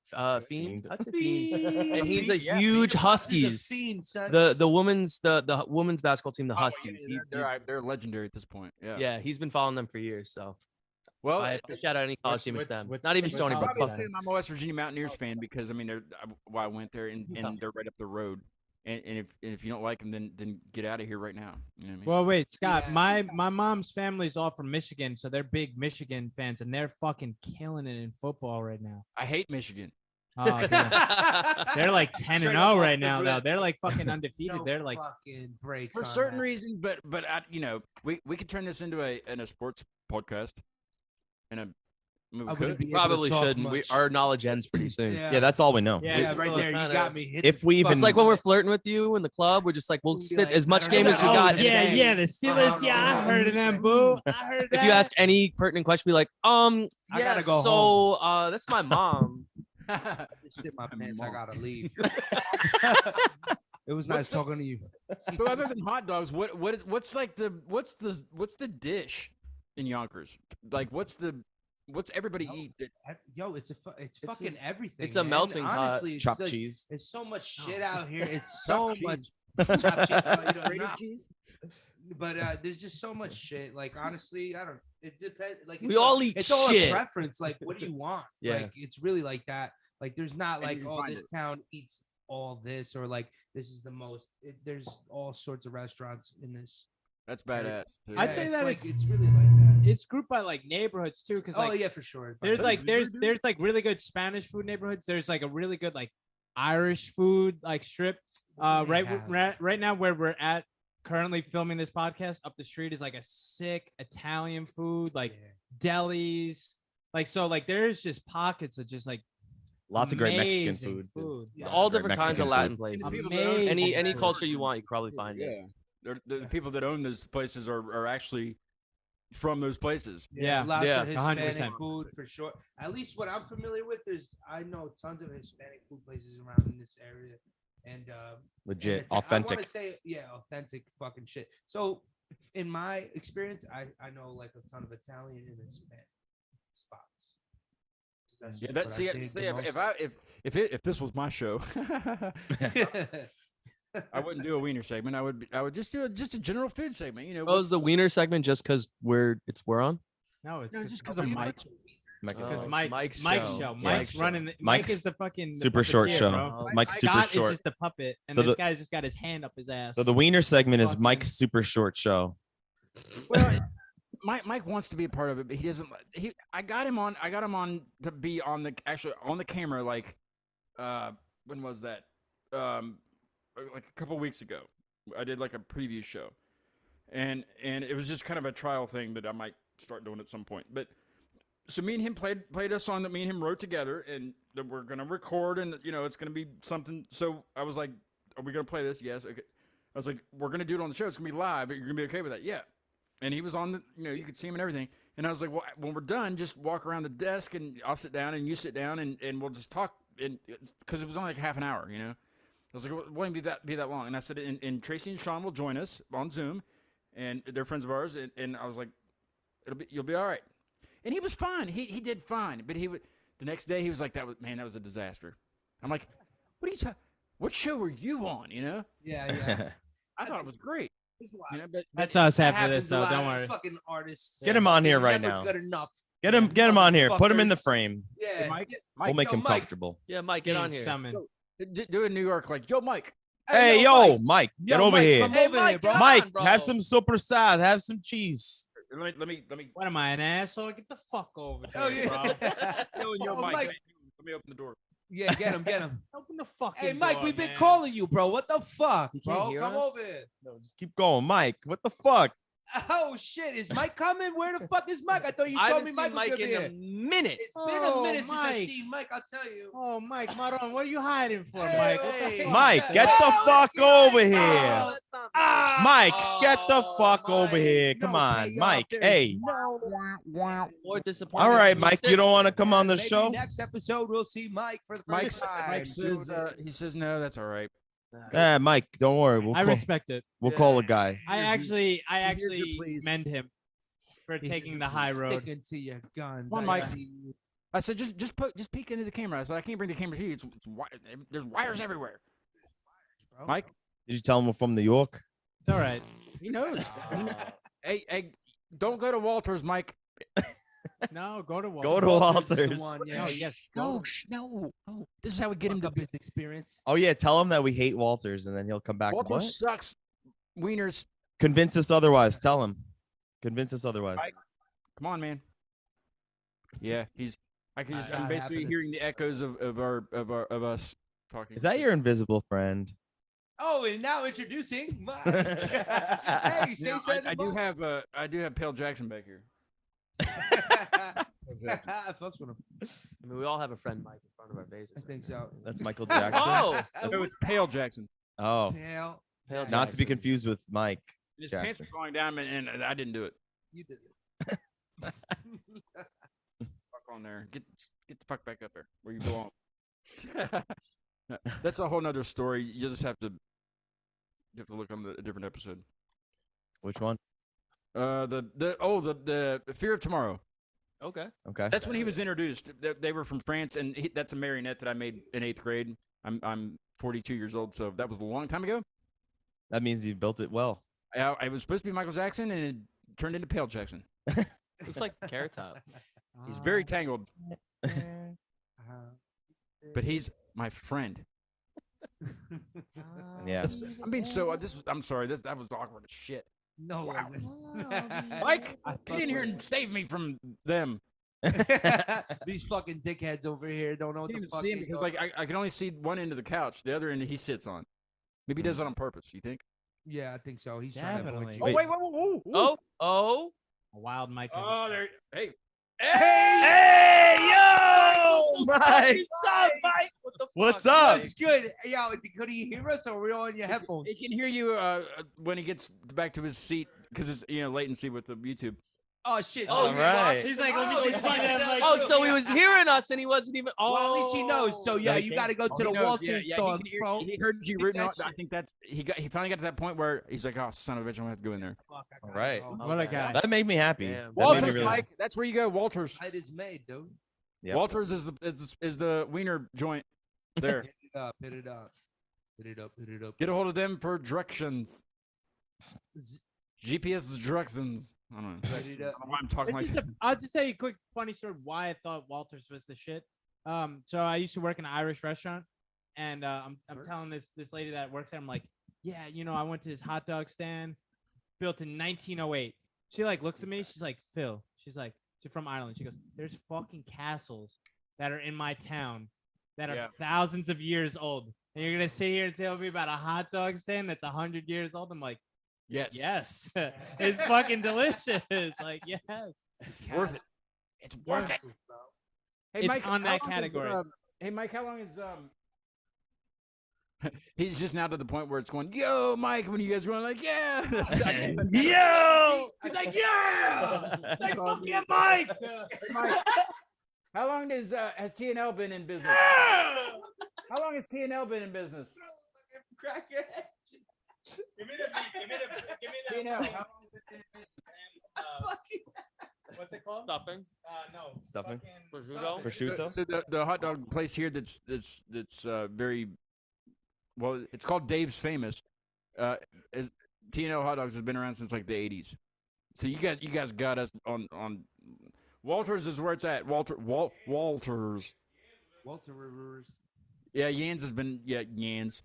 Fiend. That's a fiend. And he's a Yeah, huge he's a Huskies. fiend, son. The women's basketball team, the Huskies. He- They're legendary at this point. Yeah. yeah, he's been following them for years. So Well, I shout out any college team it's which- them. which- Not even which Stony Brook. college Fuck is obviously, I'm a West Virginia Mountaineers fan because I mean, I went there and they're right up the road. And if you don't like them, then get out of here right now. You know what I mean? Well, wait, Scott. Yeah. My mom's family's all from Michigan, so they're big Michigan fans, and they're fucking killing it in football right now. I hate Michigan. Oh, damn. They're like 10 and Straight 0 up right off the now, though. rip. They're like fucking undefeated. No They're like, fucking breaks For on certain that. reasons, but we could turn this into a sports podcast. And I mean, I we wouldn't could. be able to Probably talk shouldn't. much. Our knowledge ends pretty soon. Yeah, that's all we know. yeah, Yeah, it's right still there. You kinda- got me. Hit If the we fuck- even- It's like when we're flirting with you in the club, we're just like, we'll Be spit like, as much I don't game know. as we oh, got. yeah, and yeah, the Steelers. Uh-huh. Yeah, I heard of them, boo. I heard that. If you ask any pertinent question, be like, I yeah, gotta go so home. that's my mom. Shit my pants. I Mom. gotta leave. It was What's nice the- talking to you. So other than hot dogs, what's the dish in Yonkers? Like what's everybody No. eat? Yo, it's It's fucking a- everything. it's a man. melting pot. Honestly, it's Chopped like- cheese. There's so much Oh. shit out here. It's so Chopped much. cheese. Chopped cheese, you know, Grated nah. cheese? But there's just so much shit. Like honestly, I don't. It depends. Like We it's all eat It's all shit. a preference. Like, what do you want? Yeah. Like, it's really like that. Like, there's not And like, you can oh, find this it. town eats all this, or like this is the most. There's all sorts of restaurants in this. That's badass. Too. I'd say it's that like it's- it's really like that. It's grouped by like neighborhoods too, because Oh like yeah, for sure. there's That's like really there's good. there's like really good Spanish food neighborhoods. There's like a really good like Irish food like strip. They have- Right now where we're at currently filming this podcast, up the street is like a sick Italian food, like Yeah. delis. Like so like there's just pockets of just like Lots of great Mexican amazing food. Yeah. All Great different kinds of Mexican Latin food. places. People that own- Amazing Any food. culture you want, you can probably find it. Yeah, the people that own those places are actually from those places. Yeah. lots Yeah. of 100%. Hispanic food for sure. At least what I'm familiar with, I know tons of Hispanic food places around in this area, and Legit, I want authentic. to say, yeah, authentic fucking shit. So, in my experience, I know like a ton of Italian and Hispanic. spots. That's Yeah, just that what I see, dig see the if this was my show, I wouldn't do a wiener segment. I would just do just a general food segment. You know, Oh, is the wiener segment just because we're on? No, it's no, just because of Mike. Because Oh, it's Mike's Mike's show. show. Mike's Mike's running. show. Mike Mike's is the fucking super short puppeteer, show. Bro. It's Mike's super Scott short. is just the puppet, and So this the- guy's just got his hand up his ass. So the wiener segment is Fucking- Mike's super short show. Well, Mike wants to be a part of it, but he doesn't. I got him on to be on the camera. Like, when was that? Like a couple weeks ago. I did like a preview show, and it was just kind of a trial thing that I might start doing at some point. But so me and him played a song that me and him wrote together, and that we're gonna record, and it's gonna be something. So I was like, "Are we gonna play this?" Yes. Okay. I was like, "We're gonna do it on the show. It's gonna be live. But you're gonna be okay with that?" Yeah. And he was on the, you could see him and everything. And I was like, "Well, when we're done, just walk around the desk, and I'll sit down, and you sit down, and we'll just talk." And because it was only like half an hour, I was like, "It won't be that long." And I said, and Tracy and Sean will join us on Zoom, and they're friends of ours. And I was like, you'll be all right. And he was fine. He did fine. But the next day he was like, that was a disaster. I'm like, what show were you on? Yeah. I thought it was great. There's a lot. But That's us That after this, happens a so lot don't of worry. Fucking artists. Get him on here They're right never now. Good enough. Get him on here. Put him in the Motherfuckers. frame. Yeah. Mike, We'll make yo, him Mike. comfortable. Yeah, Mike, get on Being here. summoned. do in New York like, yo, Mike. Hey, yo, Mike, get over Mike, here. come over here, bro. get Mike, on, bro. have some super sad. Have some cheese. Let me. What am I, an asshole? Get the fuck over here, Oh yeah. Yo, Oh, Mike. Mike. Let me open the door. Yeah, get him. bro. Open the fucking Hey, Mike, door, we've been man. calling you, bro. What the fuck, You can't bro? hear Come us? over here. No, just keep going, Mike. What the fuck? Oh shit, is Mike coming? Where the fuck is Mike? I thought you I told me haven't Mike seen was Mike gonna in be a here. minute. It's been a Oh, minute since I Mike. seen Mike. I'll tell you. Oh, Mike, Maron, what are you hiding for, Hey, Mike? What the hey, fuck? Mike, yeah. get the Oh, fuck it's Mike. over here. Oh, That's not Ah! Mike, get the Oh, fuck over Mike. here. Come No on, payoff. Mike. There's Hey. more disappointed. All right, than Mike, your you don't want to sister. come on the Maybe show? next episode we'll see Mike for the first time. Mike says Dude, he says no, that's all right. Mike, don't worry. I respect it. We'll call a guy. I Here's your- actually please. mend him for taking the high road. Sticking to your guns. Come on, I Mike. see you. I said just peek into the camera. I said I can't bring the camera to you. There's wires everywhere. Bro. Mike, Did you tell him we're from New York? It's all right. he knows. Hey, don't go to Walters, Mike. No, go to Go to Walters is the Walters. one, No, yeah. yes. No. This is how we get him Fuck to up his experience. Oh yeah, tell him that we hate Walters, and then he'll come back. Walters What? sucks. Wieners. Convince us otherwise. Tell him. Convince us otherwise. Mike. Come on, man. Yeah, I'm Not basically happening. hearing the echoes of us talking. Is that your invisible friend? Oh, and now introducing Mike. Hey, say No, something. I do have Pale Jackson back here. Fucks with him. I mean, we all have a friend Mike in front of our faces. I think so. That's Michael Jackson. Oh, No, it's Pale Jackson. Oh, Pale. Pale not to be Jackson. confused with Mike. His pants Jackson. are falling down, and I didn't do it. You did Fuck on there. Get the fuck back up there where you belong. That's a whole nother story. You just have to look on a different episode. Which one? The Fear of Tomorrow. Okay. Okay. That's when he was introduced. They were from France, and that's a marionette that I made in 8th grade. I'm 42 years old, so that was a long time ago. That means you built it well. I was supposed to be Michael Jackson, and it turned into Pale Jackson. Looks like Carrot Top. He's very tangled, Uh-huh. but he's my friend. Yeah. I'm being so. I'm sorry. That was awkward as shit. No, it wasn't. Mike, get in here and save me from them. These fucking dickheads over here don't know I what can't the even fuck see him they because talk- I can only see one end of the couch. The other end he sits on. Maybe he does it on purpose. You think? Yeah, I think so. He's trying to avoid Definitely. you. Oh wait, whoa. Oh. A wild Mike. Oh, there. Hey, Hey, yo, Mike. What's up, Mike? What the What's fuck, up? Mike? That's good. Yo, could he hear us or are we on your headphones? he can hear you when he gets back to his seat because it's latency with the YouTube. Oh shit! Oh, so he's right. watching. She's like, let me just find out. Like, Oh, so he was hearing us and he wasn't even. Oh, Well, at least he knows. So yeah, you got to go to the He knows, Walters yeah, dogs, he, bro. he heard you Keep rooting that on. I shit. think that's he finally got to that point where he's like, "Oh, son of a bitch, I'm gonna have to go in there." Fuck, I All gotta right. go. what a guy. That made me happy. Damn. That made me Walters, really- Mike. That's where you go. Walters. Night is made, dude. Yep. Walters is the wiener joint. There. Hit it up. Hit it up. Hit it up. Hit it up. Get a hold of them for directions. GPS directions. I don't know. Hit it up. I don't know why I'm talking It's like just I'll just say a quick funny story why I thought Walters was the shit. So I used to work in an Irish restaurant, and I'm telling this lady that works there, I'm like, yeah, I went to this hot dog stand built in 1908. She like looks at me, she's like, Phil, she's from Ireland. She goes, there's fucking castles that are in my town that are Yeah. thousands of years old, and you're gonna sit here and tell me about a hot dog stand that's 100 years old? I'm like, yes. yes, it's fucking delicious. Like, yes. Worth it. It's worth it. Hey, It's Mike, on how that long is, category. hey, Mike, how long is He's just now to the point where it's going, yo, Mike, when you guys are going like, yeah. Yo! He's like, yeah. It's like, fuck yeah, Mike. Hey, Mike, how long has TNL been in business? How long has TNL been in business? Crack your head. Give me the TNL, how long has it been in business? What's it called? Stuffing. No. Stuffing? Prosciutto? Prosciutto? So the hot dog place here that's very well, it's called Dave's Famous. Is TNL hot dogs has been around since like the 80s. So you guys got us on Walters is where it's at. Walters. Walter Rivers. Yeah, Yans has been Yans.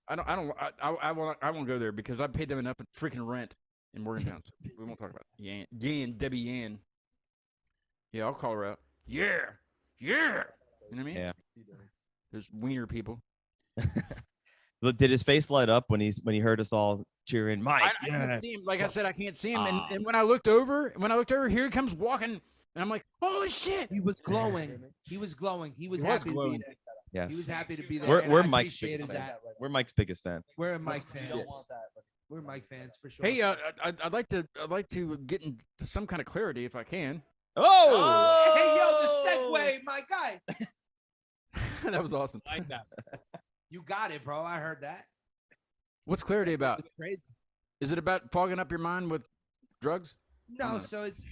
I won't go there because I paid them enough in freaking rent in Morgantown. So we won't talk about it. Debbie Yan. Yeah, I'll call her out. Yeah. You know what I mean? Yeah. There's wiener people. Look, did his face light up when he heard us all cheering, Mike? I can't see him. Like I said, I can't see him. And when I looked over, here he comes walking, and I'm like, holy shit! He was glowing. He was glowing. He was He was happy to glowing. be there. Yes. He was happy to be there. We're and I Mike's biggest appreciated fan. that. We're Mike's biggest fan. We're a Mike fans. don't want that. We're Mike fans for sure. Hey, I'd like to get into some kind of clarity if I can. Oh! Hey, yo, the segue, my guy. That was awesome. Like that. You got it, bro. I heard that. What's clarity about? It's crazy. Is it about fogging up your mind with drugs? No, so it's.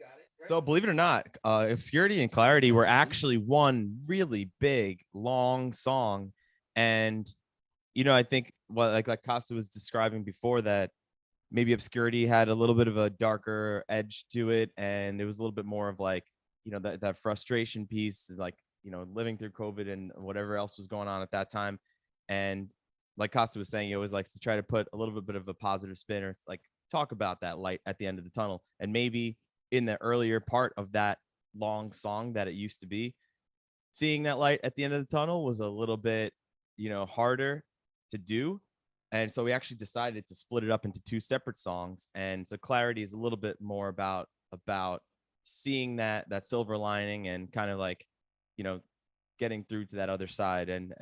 Got it. Right? So believe it or not, Obscurity and Clarity were actually one really big, long song. And, I think what like Costa was describing before, that maybe Obscurity had a little bit of a darker edge to it. And it was a little bit more of like, that frustration piece, like, living through COVID and whatever else was going on at that time. And like Costa was saying, he always likes to try to put a little bit of a positive spin, or like talk about that light at the end of the tunnel. And maybe in the earlier part of that long song that it used to be, seeing that light at the end of the tunnel was a little bit, harder to do. And so we actually decided to split it up into two separate songs. And so Clarity is a little bit more about seeing that silver lining and kind of like, getting through to that other side and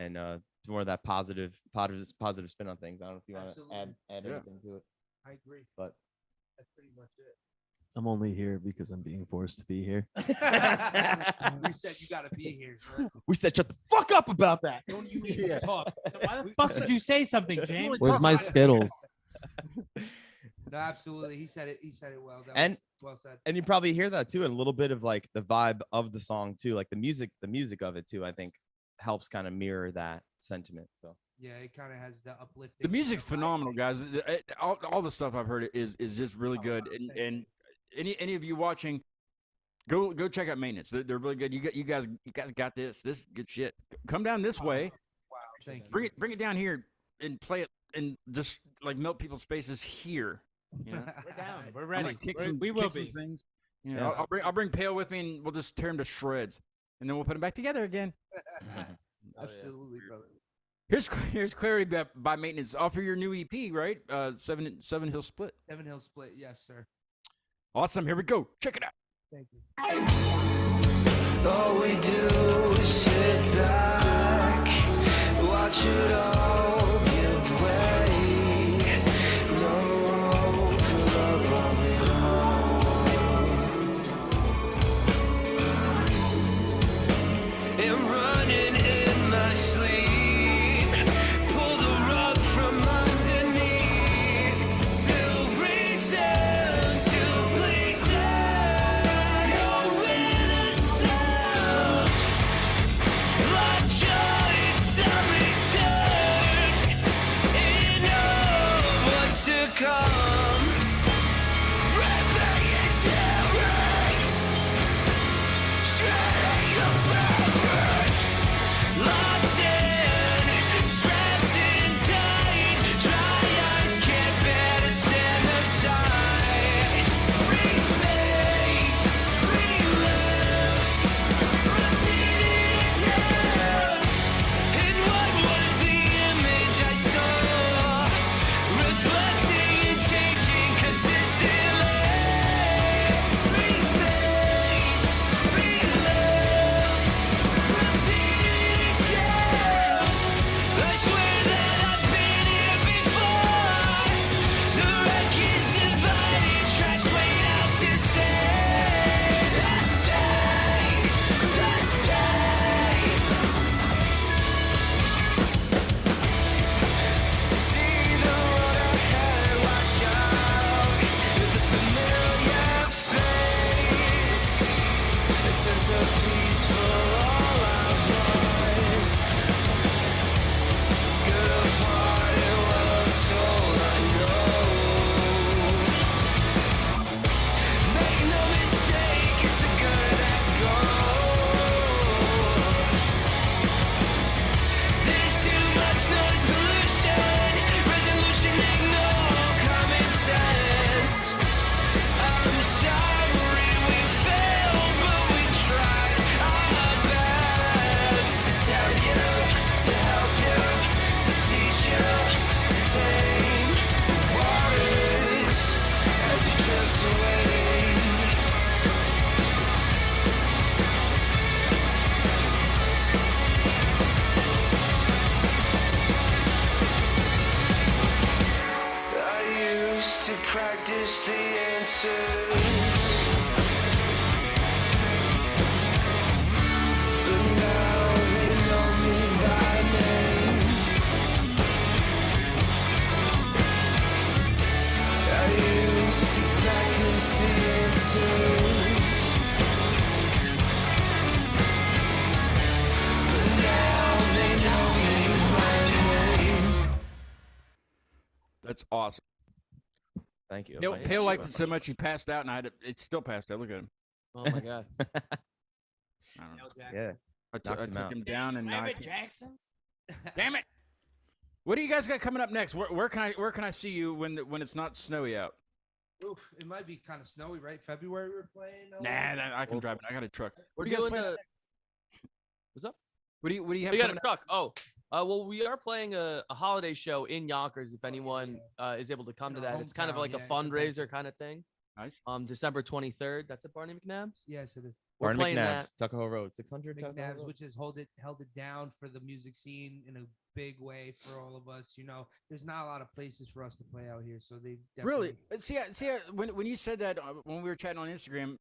more of that positive spin on things. I don't know if you want to add Yeah. anything to it, I agree. but That's pretty much it. I'm only here because I'm being forced to be here. We said you gotta be here, sir. we said shut the fuck up about that. Don't you even talk. So why the fuck did you say something, James? Where's my Skittles? No, absolutely. He said it. He said it well. That And- was well said. And you probably hear that too, and a little bit of like the vibe of the song too, like the music of it too. I think helps kind of mirror that sentiment. So Yeah, it kind of has the uplifting. The music's kind of phenomenal, vibes. guys. All the stuff I've heard is just really good. And any of you watching, go check out Maintenance. They're really good. You guys got this. This is good shit. Come down this way. Wow, thank you. Bring it down here and play it and just like melt people's faces here. We're down. We're I'm ready. gonna kick some, We will kick some be. things. Yeah. I'll bring Pale with me and we'll just tear him to shreds, and then we'll put him back together again. Absolutely, brother. Here's Clarity by Maintenance. Off of your new EP, right? Seven Hill Split. Seven Hill Split. Yes, sir. Awesome. Here we go. Check it out. Thank you. All we do is sit back, watch it all give way. No hope for love of it all. answers. But now they know me by name. I used to practice the answers, but now they know me by name. That's awesome. Thank you. Pale, Thank Pale you. liked it so much he passed out, and it's still passed out. Look at him. Oh my god. I don't know. Yeah. I Knocked him took out. him down and Damn knocked it, him. Jackson. Damn it! What do you guys got coming up next? Where can I see you when it's not snowy out? Oof, it might be kind of snowy, right? February we're playing. Nah, I can drive it. I got a truck. We're do you guys doing play? What's up? What do you have? We got a coming up? truck. Oh, well, we are playing a holiday show in Yonkers. If anyone is able to come to In our that, it's kind of hometown, like a yeah, it's a fundraiser banquet. kind of thing. Nice. December 23rd. That's at Barney McNabb's. Yes, it is. We're Barney playing McNabb's, that. Tuckahoe Road, 600 Tuckahoe McNabb's, Road. which has held it down for the music scene in a big way for all of us. You know, there's not a lot of places for us to play out here, so they Really? definitely- See, when you said that when we were chatting on Instagram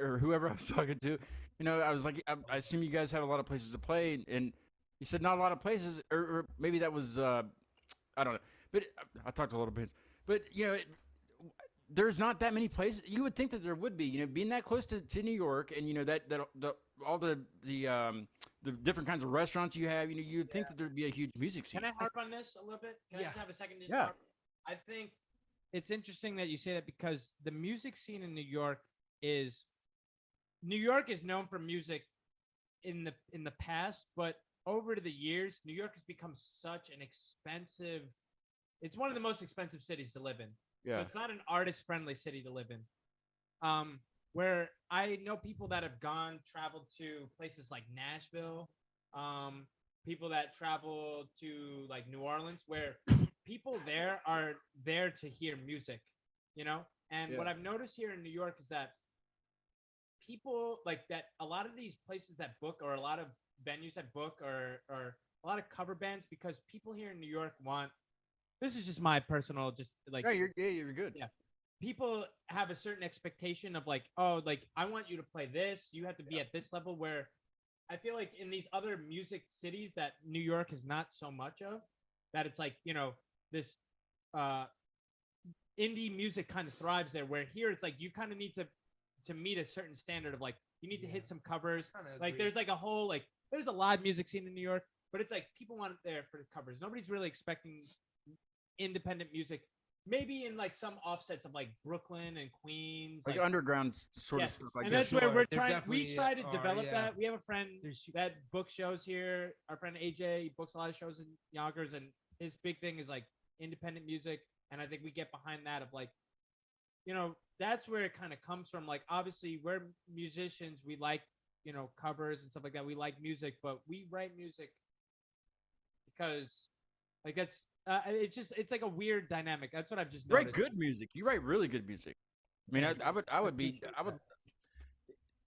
or whoever I was talking to, I was like, I assume you guys have a lot of places to play, and you said not a lot of places, or maybe that was I don't know, but I talked to a lot of bands, but there's not that many places. You would think that there would be, being that close to New York, and that all the different kinds of restaurants you have, you would think that there'd be a huge music scene. Can I harp on this a little bit? Can I Yeah. just have a second? To Yeah. harp? I think it's interesting that you say that because the music scene in New York is known for music in the past, but over the years, New York has become such an expensive. It's one of the most expensive cities to live in. So it's not an artist-friendly city to live in. Where I know people that have traveled to places like Nashville, people that travel to like New Orleans, where people there are there to hear music, And what I've noticed here in New York is that people like that. A lot of these places that book, or a lot of venues that book, or a lot of cover bands, because people here in New York want. This is just my personal, just like you're good. Yeah. People have a certain expectation of like, oh, like I want you to play this. You have to be at this level, where I feel like in these other music cities that New York is not so much of, that it's like, this indie music kind of thrives there, where here it's like you kind of need to meet a certain standard of like you need to hit some covers. Like there's like a whole like there's a live music scene in New York, but it's like people want it there for the covers. Nobody's really expecting independent music, maybe in like some offsets of like Brooklyn and Queens, Like underground sort of Yes. stuff like and that. that's where we're There trying. We definitely try to are, develop yeah. that. We have a friend There's- that books shows here. Our friend AJ books a lot of shows in Yonkers, and his big thing is like independent music. And I think we get behind that of like, that's where it kind of comes from. Like obviously we're musicians, we like covers and stuff like that. We like music, but we write music because like that's it's like a weird dynamic. That's what I've just You write noticed. good music. You write really good music. I mean, I would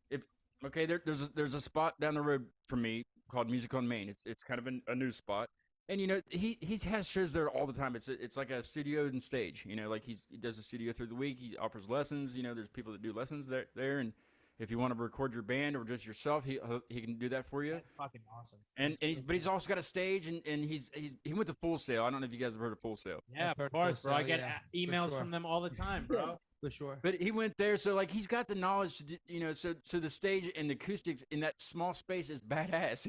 if okay. There's a spot down the road from me called Music on Main. It's kind of a new spot, and he has shows there all the time. It's like a studio and stage. Like he does a studio through the week. He offers lessons. There's people that do lessons there, and if you want to record your band or just yourself, he can do that for you. That's fucking awesome. And he's also got a stage, and he went to Full Sail. I don't know if you guys have heard of Full Sail. Yeah, I've heard of course, Full bro. I Sail, get yeah, emails sure. from them all the time, bro. for sure. But he went there, so like he's got the knowledge to do, so the stage and the acoustics in that small space is badass,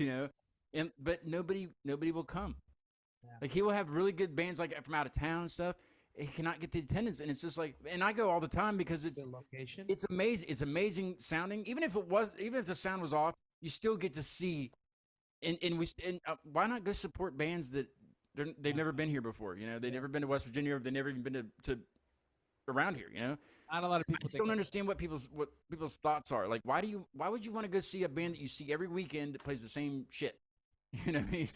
but nobody will come. Yeah. Like he will have really good bands like from out of town and stuff. He cannot get the attendance, and it's just like, and I go all the time because The location. it's amazing. It's amazing sounding. Even if the sound was off, you still get to see. And why not go support bands that they've never been here before? They've never been to West Virginia, or they've never even been to around here. Not a lot of I people just don't understand what people's thoughts are. Like, why would you want to go see a band that you see every weekend that plays the same shit? You know what I mean?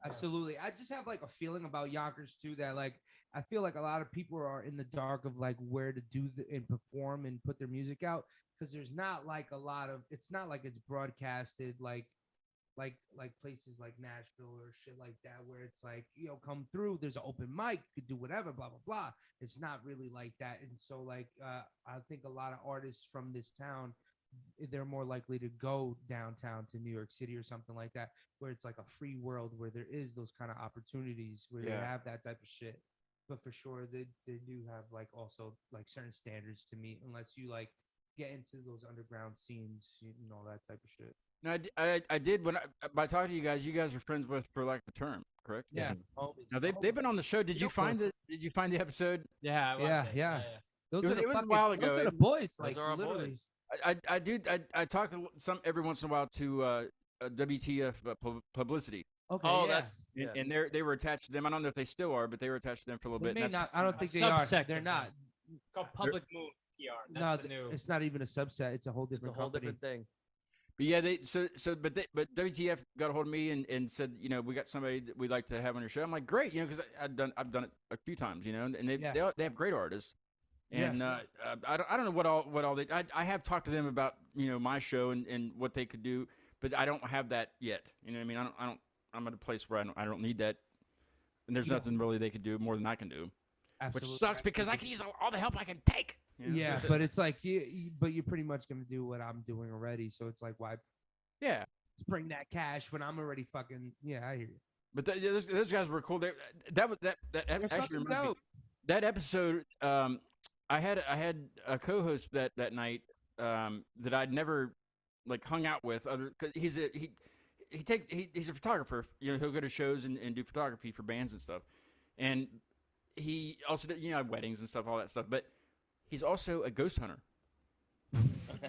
Absolutely. I just have like a feeling about Yonkers too, that like I feel like a lot of people are in the dark of like where to do and perform and put their music out, because there's not like a lot of, it's not like it's broadcasted like like places like Nashville or shit like that, where it's like, come through, there's an open mic, you could do whatever, blah blah blah. It's not really like that. And so like I think a lot of artists from this town, they're more likely to go downtown to New York City or something like that, where it's like a free world where there is those kind of opportunities where you Yeah. have that type of shit. But for sure, they do have like also like certain standards to meet, unless you like get into those underground scenes, all that type of shit. No, I did when by talking to you guys are friends with for like the term, correct? Yeah. Now they've been on the show. Did you find the episode? Yeah, I watched Yeah, it. yeah. Those It are was- the it was a fucking- while ago. Those are the It- boys. Those Like are our literally. boys. I talk some every once in a while to WTF publicity, Okay. Oh, yeah. that's yeah. and they were attached to them. I don't know if they still are, but they were attached to them for a little They bit. may and that's- not. I don't think a they are. subsect They're of not. them. It's called Public Moon PR. No, That's the new. it's not even a subset. It's a whole It's a different whole company. different thing. But yeah, but WTF got a hold of me and said, we got somebody that we'd like to have on your show. I'm like, great, because I've done it a few times, and they have great artists. And I don't know what all they I have talked to them about my show and what they could do, but I don't have that yet. You know what I mean? I don't I'm at a place where I don't need that, and there's nothing really they could do more than I can do, Absolutely. which sucks because I can use all the help I can take. Yeah, but it's like but you're pretty much gonna do what I'm doing already. So it's like, why Yeah. bring that cash when I'm already fucking? Yeah, I hear you. But those guys were cool. That actually fucking reminds me, dope. that episode. I had a co-host that night that I'd never like hung out with. Cause he's a photographer. He'll go to shows and do photography for bands and stuff. And he also did weddings and stuff, all that stuff. But he's also a ghost hunter.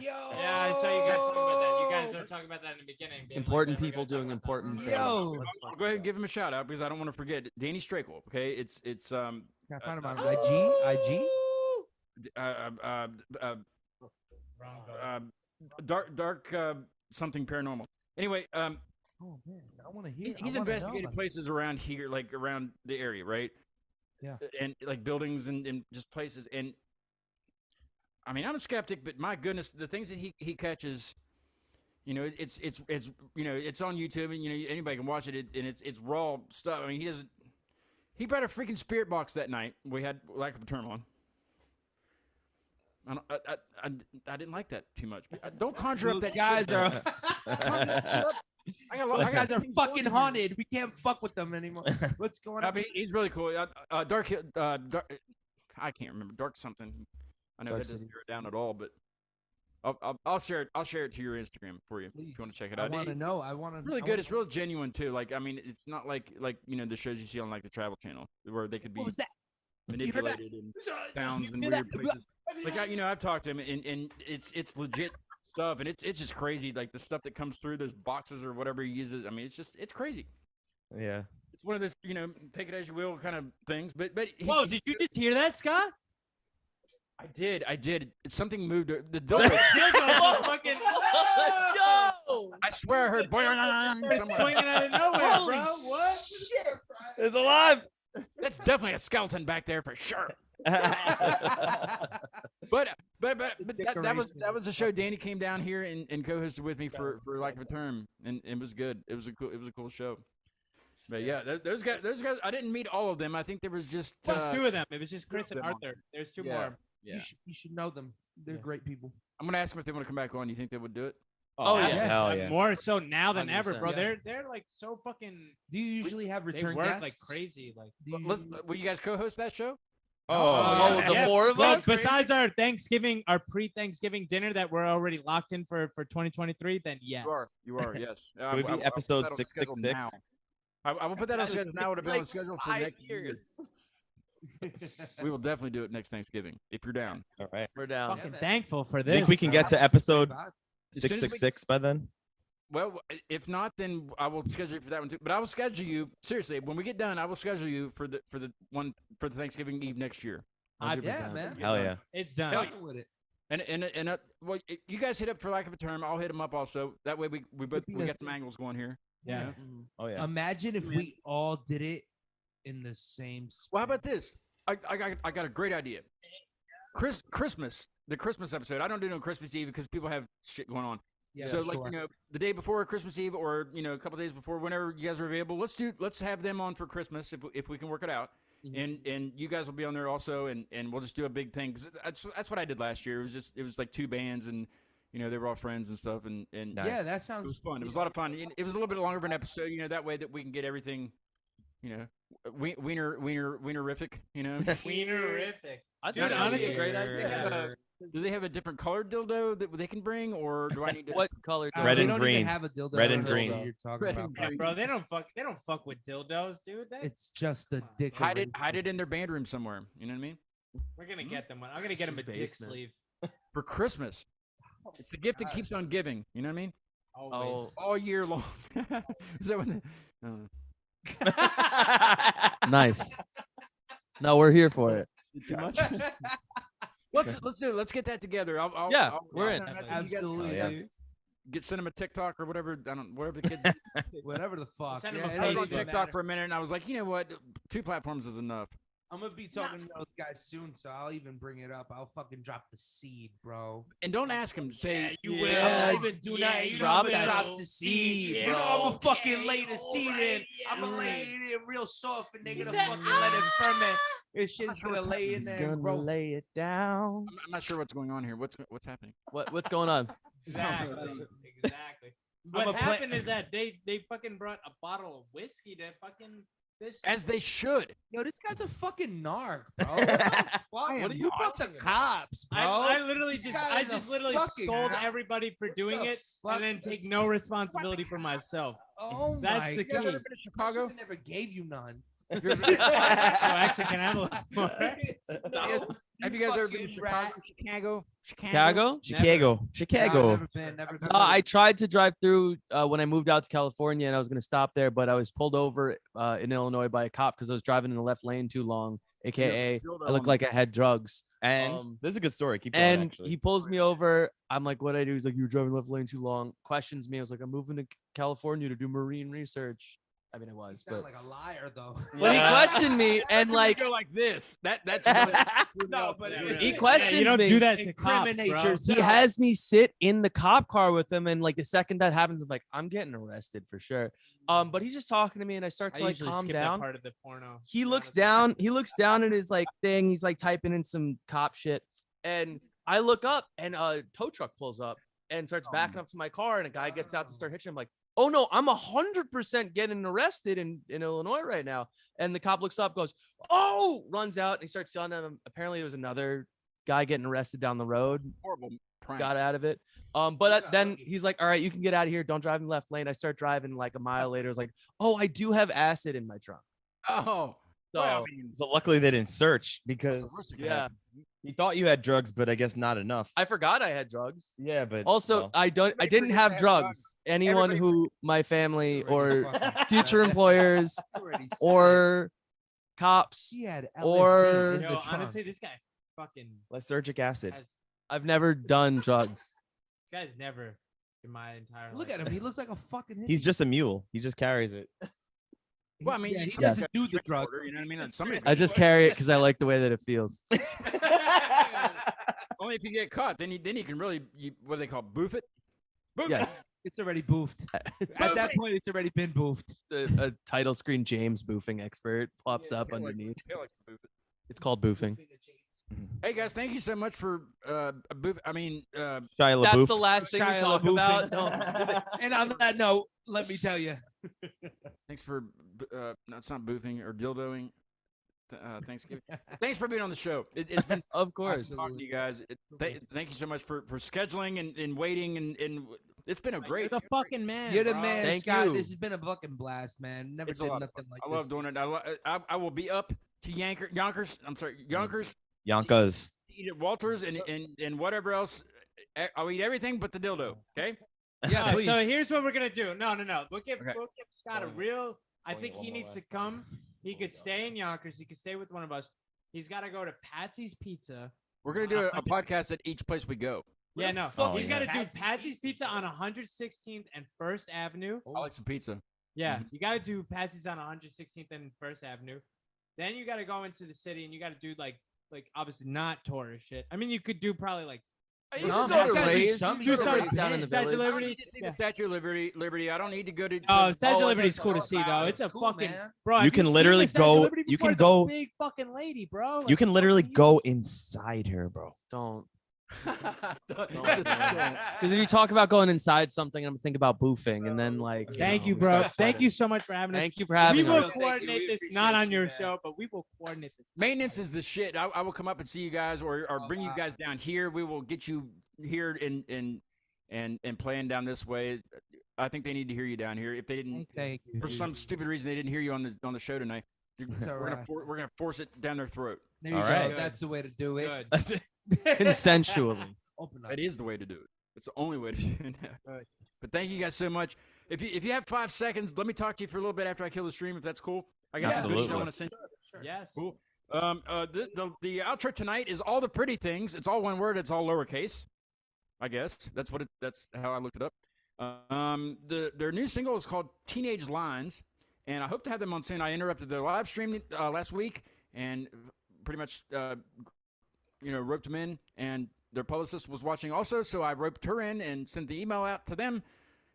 Yeah, I saw you guys talking about that. You guys are talking about that in the beginning. being like, Important "Hey, we're people gonna talk doing about that." important things. Yo. Let's I'll fuck go ahead with and give him a shout out because I don't want to forget Danny Strakel. Okay, it's Can I find him on Oh! IG? Wrong guys. dark something paranormal. Anyway, Oh man, I want to hear. he's investigated places around here, like around the area, right? Yeah. And like buildings and just places. And I mean, I'm a skeptic, but my goodness, the things that he catches, it's on YouTube, and anybody can watch it, and it's raw stuff. I mean, he brought a freaking spirit box that night. We had lack of a term on. I didn't like that too much. Don't conjure up that guys shit. are. I got Those guys are things fucking going here. haunted. We can't fuck with them anymore. What's going I on? mean, he's really cool. Dark, I can't remember. Dark something. I know Dark that doesn't City. narrow it down at all, but I'll share it. I'll share it to your Instagram for you if you want to check it I out. want to It's know. I want to. really good. It's real genuine too. Like I mean, it's not like the shows you see on like the Travel Channel where they could be What was that? You heard that? manipulated and sounds in hear weird that? places. Like I've talked to him and it's legit stuff, and it's just crazy. Like the stuff that comes through those boxes or whatever he uses. I mean, it's crazy. Yeah. It's one of those take it as you will kind of things. But Whoa, did you just hear that, Scott? I did. Something moved. The door. Fucking Yo! I swear I heard somewhere. swinging out of nowhere, Holy bro. What? It's alive. That's definitely a skeleton back there for sure. But that was a show. Danny came down here and co-hosted with me for lack of a term, and it was good. It was a cool show. But yeah, those guys. I didn't meet all of them. I think there was just Plus two of them. It was just Chris and them on. Arthur. There's two Yeah. more. Yeah. You should know them. They're Yeah. great people. I'm gonna ask them if they want to come back on. You think they would do it? Oh, yeah. Hell yeah. More so now than ever, 100%. bro. Yeah. They're like so fucking. Do you usually have They return work guests? like crazy. Like. Do you Let's. usually- Will you guys co-host that show? Oh, the four of Well, us? besides our Thanksgiving, our pre-Thanksgiving dinner that we're already locked in for 2023, then yes. You are. Yes. Would it be episode 666? I will put that on the schedule now. It'll be on the schedule for Like next 5 year. years. We will definitely do it next Thanksgiving if you're down. All right. We're down. Fucking man. thankful for this. Think we can bro. get to episode As soon as we- 666 by then? Well, if not, then I will schedule you for that one too. But I will schedule you seriously when we get done. I will schedule you for the Thanksgiving Eve next year. Yeah, man. Hell yeah. It's done. Fucking with it. And well, you guys hit up for lack of a term. I'll hit them up also. That way we be got a- some angles going here. Yeah. Oh yeah. Imagine if we all did it in the same. Well, how about this? I got a great idea. Christmas, the Christmas episode. I don't do no Christmas Eve because people have shit going on. Yeah, So sure. like the day before Christmas Eve, or a couple days before, whenever you guys are available, let's have them on for Christmas if we can work it out. And you guys will be on there also, and we'll just do a big thing. 'Cause that's what I did last year. It was like 2 bands, and they were all friends and stuff, and Nice. Yeah, that it sounds was fun. It was a lot of fun. It was a little bit longer of an episode, that way that we can get everything, wienerific, Wienerific. I Dude, think that'd be honestly, a great Do they have idea. do they have a different colored dildo that they can bring, or do I need to? What color? Red we and don't green. Even have a dildo. Red I and don't know green. what You're talking Red about, and bro. green. Bro, they don't fuck with dildos, dude. It's just a dick. Hide it in their band room somewhere. You know what I mean? We're gonna get them one. I'm gonna get them a This is dick basement. sleeve. For Christmas. It's the gift that keeps on giving. You know what I mean? Always. All year long. Is that when? Nice. No, we're here for it. Too much. Let's do it. Let's get that together. I'll Yeah, I'll we're send in. a message to you guys. Absolutely. Oh, yeah. Send them a TikTok or whatever. Whatever the kids. Whatever the fuck. Send 'em Yeah, a it I was ain't on Facebook. even TikTok matter. for a minute, and I was like, you know what? 2 platforms is enough. I'm gonna be talking to those guys soon, so I'll even bring it up. I'll fucking drop the seed, bro. And don't ask them. Say you yeah, will. I'm Yeah, not even do yeah, that. you You drop know, that drop the seed, seed. bro. You know, I'm gonna fucking Okay, lay the seed in. I'm gonna alright, lay it in real soft, and they're gonna said, fucking let it ferment. This shit's sure gonna what's lay in He's there gonna and grow. lay it down. I'm not sure what's going on here. What's happening? What's going on? Exactly. Exactly. I'm What a happened is that they fucking brought a bottle of whiskey to fucking this. As they should. Yo, this guy's a fucking narc, bro. am You brought the cops, bro. I literally This just guy I is a just literally fucking scold ass. everybody for doing the it fuck? and then take This- no responsibility for myself. Oh That's my the god. key. Been to Chicago? I never gave you none. Oh, actually, can I have a lot more? Have you guys ever been to fucking Chicago? rat. Chicago? Chicago? Chicago. Never been, never been. I tried to drive through when I moved out to California, and I was going to stop there, but I was pulled over in Illinois by a cop because I was driving in the left lane too long, aka I looked like I had drugs. And this is a good story. Keep going. And actually. he pulls me over. I'm like, what I do? He's like, you're driving left lane too long. Questions me. I was like, I'm moving to California to do marine research. I mean, I You was, sound but like a liar, though. but he questioned me and like go like this. That's really No, but he Yeah, questions you don't me. do that to cops, Incriminate bro. yourself. He has me sit in the cop car with him, and like the second that happens, I'm like, I'm getting arrested for sure. But he's just talking to me, and I start I to like usually calm skip down. that part of the porno. He to be looks honest. down. He looks down at his like thing. He's like typing in some cop shit, and I look up, and a tow truck pulls up and starts backing up to my car, and a guy gets out to start hitching. I'm like, oh no, I'm 100% getting arrested in Illinois right now. And the cop looks up, goes, oh, runs out, and he starts yelling at him. Apparently, there was another guy getting arrested down the road. horrible prank. Got out of it. But then he's like, all right, you can get out of here. Don't drive in the left lane. I start driving like a mile later. I was like, oh, I do have acid in my trunk. Oh. So Well, I mean, So luckily they didn't search because that's the worst that could yeah, happen. he thought you had drugs, but I guess not enough. I forgot I had drugs. Yeah, but Also, well, I didn't forgets to have have drugs. drugs. Anyone Everybody who my family Already or fucking future said. employers Already said. or cops, He had LSD or- in the Yo, trunk. honestly, this guy fucking lysergic acid. has. I've never done drugs. This guy's never in my entire Look life. at him. He looks like a fucking. He's hippie. just a mule. He just carries it. Well, I mean, Yeah, he somebody's doesn't got do the transporter, drugs. You know what I mean? And somebody's I just carry it because I like the way that it feels. only if you get caught, then you can really what do they call boof it? Boof Yes. It's already boofed. At that point, it's already been boofed. A title screen James boofing expert pops up underneath. It's called boofing. Hey guys, thank you so much for boof. I mean, Shia That's LaBeouf. the last thing we Shia talk LaBeouf. about. No. And on that note, let me tell you. thanks for no, it's not boofing or dildoing. Thanksgiving. Thanks for being on the show. It's been Of course. awesome talking to you guys. Thank you so much for scheduling and waiting and it's been a great. You're the fucking man. You're the bro. man, Thank Scott. you. This has been a fucking blast, man. Never It's a did lot of nothing like I this. love doing it. I will be up to Yonkers. I'm sorry, Yonkers. Yonkers. Eat at Walters and whatever else. I'll eat everything but the dildo. Okay. Yeah, please. So here's what we're gonna do. No. We'll give Okay. Scott a real. I think he needs to come. He could stay in Yonkers. He could stay with one of us. He's got to go to Patsy's Pizza. We're gonna do a podcast at each place we go. Yeah, no. fuck He's is got to that? do Patsy's Pizza on 116th and First Avenue. I like some pizza. Yeah, you got to do Patsy's on 116th and First Avenue. Then you got to go into the city and you got to do like obviously not tourist shit. I mean, you could do probably like I used No, to man, go to guys, Rays. some- We go to some- Rays down in the Statue of village. I don't Liberty. need to see Yeah. the Statue of Liberty. I don't need to go to. Oh, Statue of Oh, Liberty is that's cool to all see, about though. it. It's a Cool, fucking man. bro. You have can seen literally the Statue of go- Liberty you before? can It's go- a big fucking lady, bro. You Like, can fuck literally you. go inside her, bro. Don't. Because Because if you talk about going inside something, I'm thinking about boofing, and then like. Thank you, we bro. start Thank sweating. you so much for having us. Thank you for We having will us. coordinate this not on your show, but we will coordinate this. Maintenance is the shit. I will come up and see you guys, or bring you guys down here. We will get you here and playing down this way. I think they need to hear you down here. If they didn't, Thank you. for some stupid reason, they didn't hear you on the show tonight, we're gonna force it down their throat. There you All go. right. That's the way to do it. Good. Consensually. Open up. That is the way to do it. It's the only way to do it. But thank you guys so much. If you have 5 seconds, let me talk to you for a little bit after I kill the stream, if that's cool. I got some good shit I Absolutely. want to send. Yes. Cool. The outro tonight is all the pretty things. It's all one word. It's all lowercase. I guess that's how I looked it up. Their new single is called Teenage Lines, and I hope to have them on soon. I interrupted their live stream last week and pretty much roped them in, and their publicist was watching also, so I roped her in and sent the email out to them,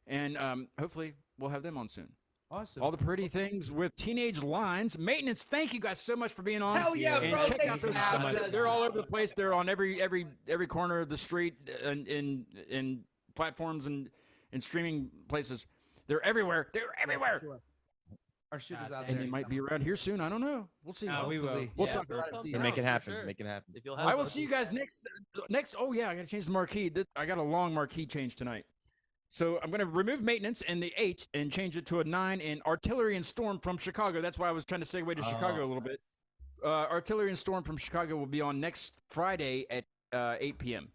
and hopefully we'll have them on soon. Awesome. All the pretty things with Teenage Lines. Maintenance, thank you guys so much for being on. Hell yeah, and bro. check Thanks out for those. having us. They're all over the place. They're on every corner of the street and in platforms and streaming places. They're everywhere. They're everywhere. Our shit is God out And there. they might be around here soon. I don't know. We'll see. No, we will. Hopefully. We'll Yeah, talk about it. See. Yeah, Make it for happen. sure. Make it happen. If you'll have I will see you guys next. Oh yeah, I gotta change the marquee. I got a long marquee change tonight. So I'm gonna remove maintenance and the 8 and change it to a 9 in Artillery and Storm from Chicago. That's why I was trying to segue to Chicago a little bit. Artillery and Storm from Chicago will be on next Friday at 8 p.m.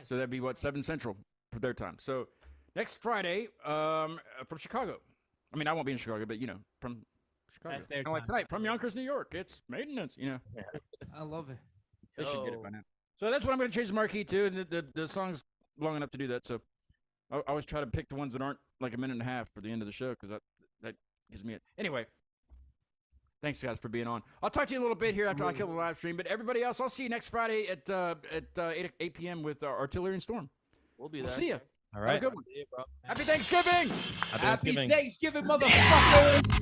So that'd be 7 Central for their time. So next Friday from Chicago. I mean, I won't be in Chicago, but from Chicago. That's their Kinda like time. tonight from Yonkers, New York. It's maintenance. I love it. They should get it by now. So that's what I'm going to change the marquee to, and the song's long enough to do that. So I always try to pick the ones that aren't like a minute and a half for the end of the show, because that gives me it. Anyway, thanks guys for being on. I'll talk to you a little bit here after I kill the live stream. But everybody else, I'll see you next Friday at 8 p.m. with Artillery and Storm. We'll be We'll there. see you. All Have a right. good one. Happy Thanksgiving. Happy Thanksgiving. Thanksgiving, motherfucker.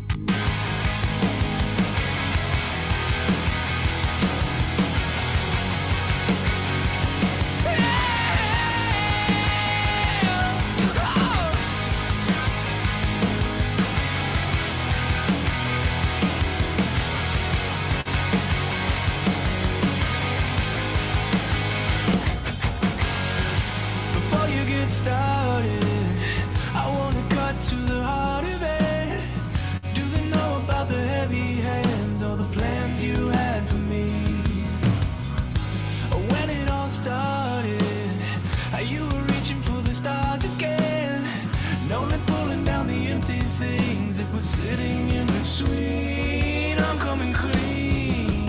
Before you get started, I wanna cut to the heart of it. Do they know about the heavy hands or the plans you had for me? When it all started, you were reaching for the stars again, only pulling down the empty things that were sitting in between. I'm coming clean.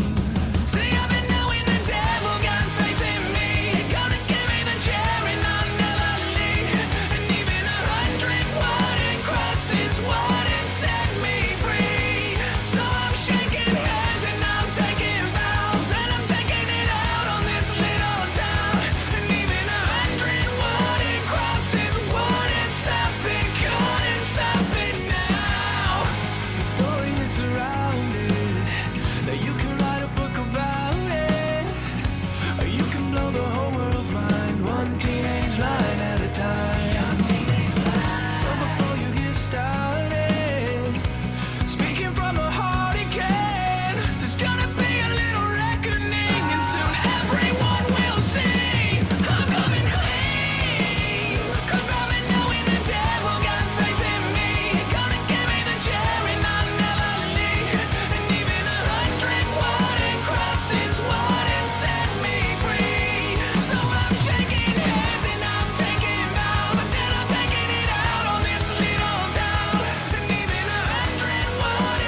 See, I've been knowing the devil got faith in me. Gonna give me the chair and I'll never leave. And even 100 wooden crosses wouldn't set me free. So I'm shaking hands and I'm taking vows that I'm taking it out on this little town. And even 100 wooden crosses wouldn't stop it, couldn't stop it now. The story is surrounded, that you can write a book about it, or you can blow the whole world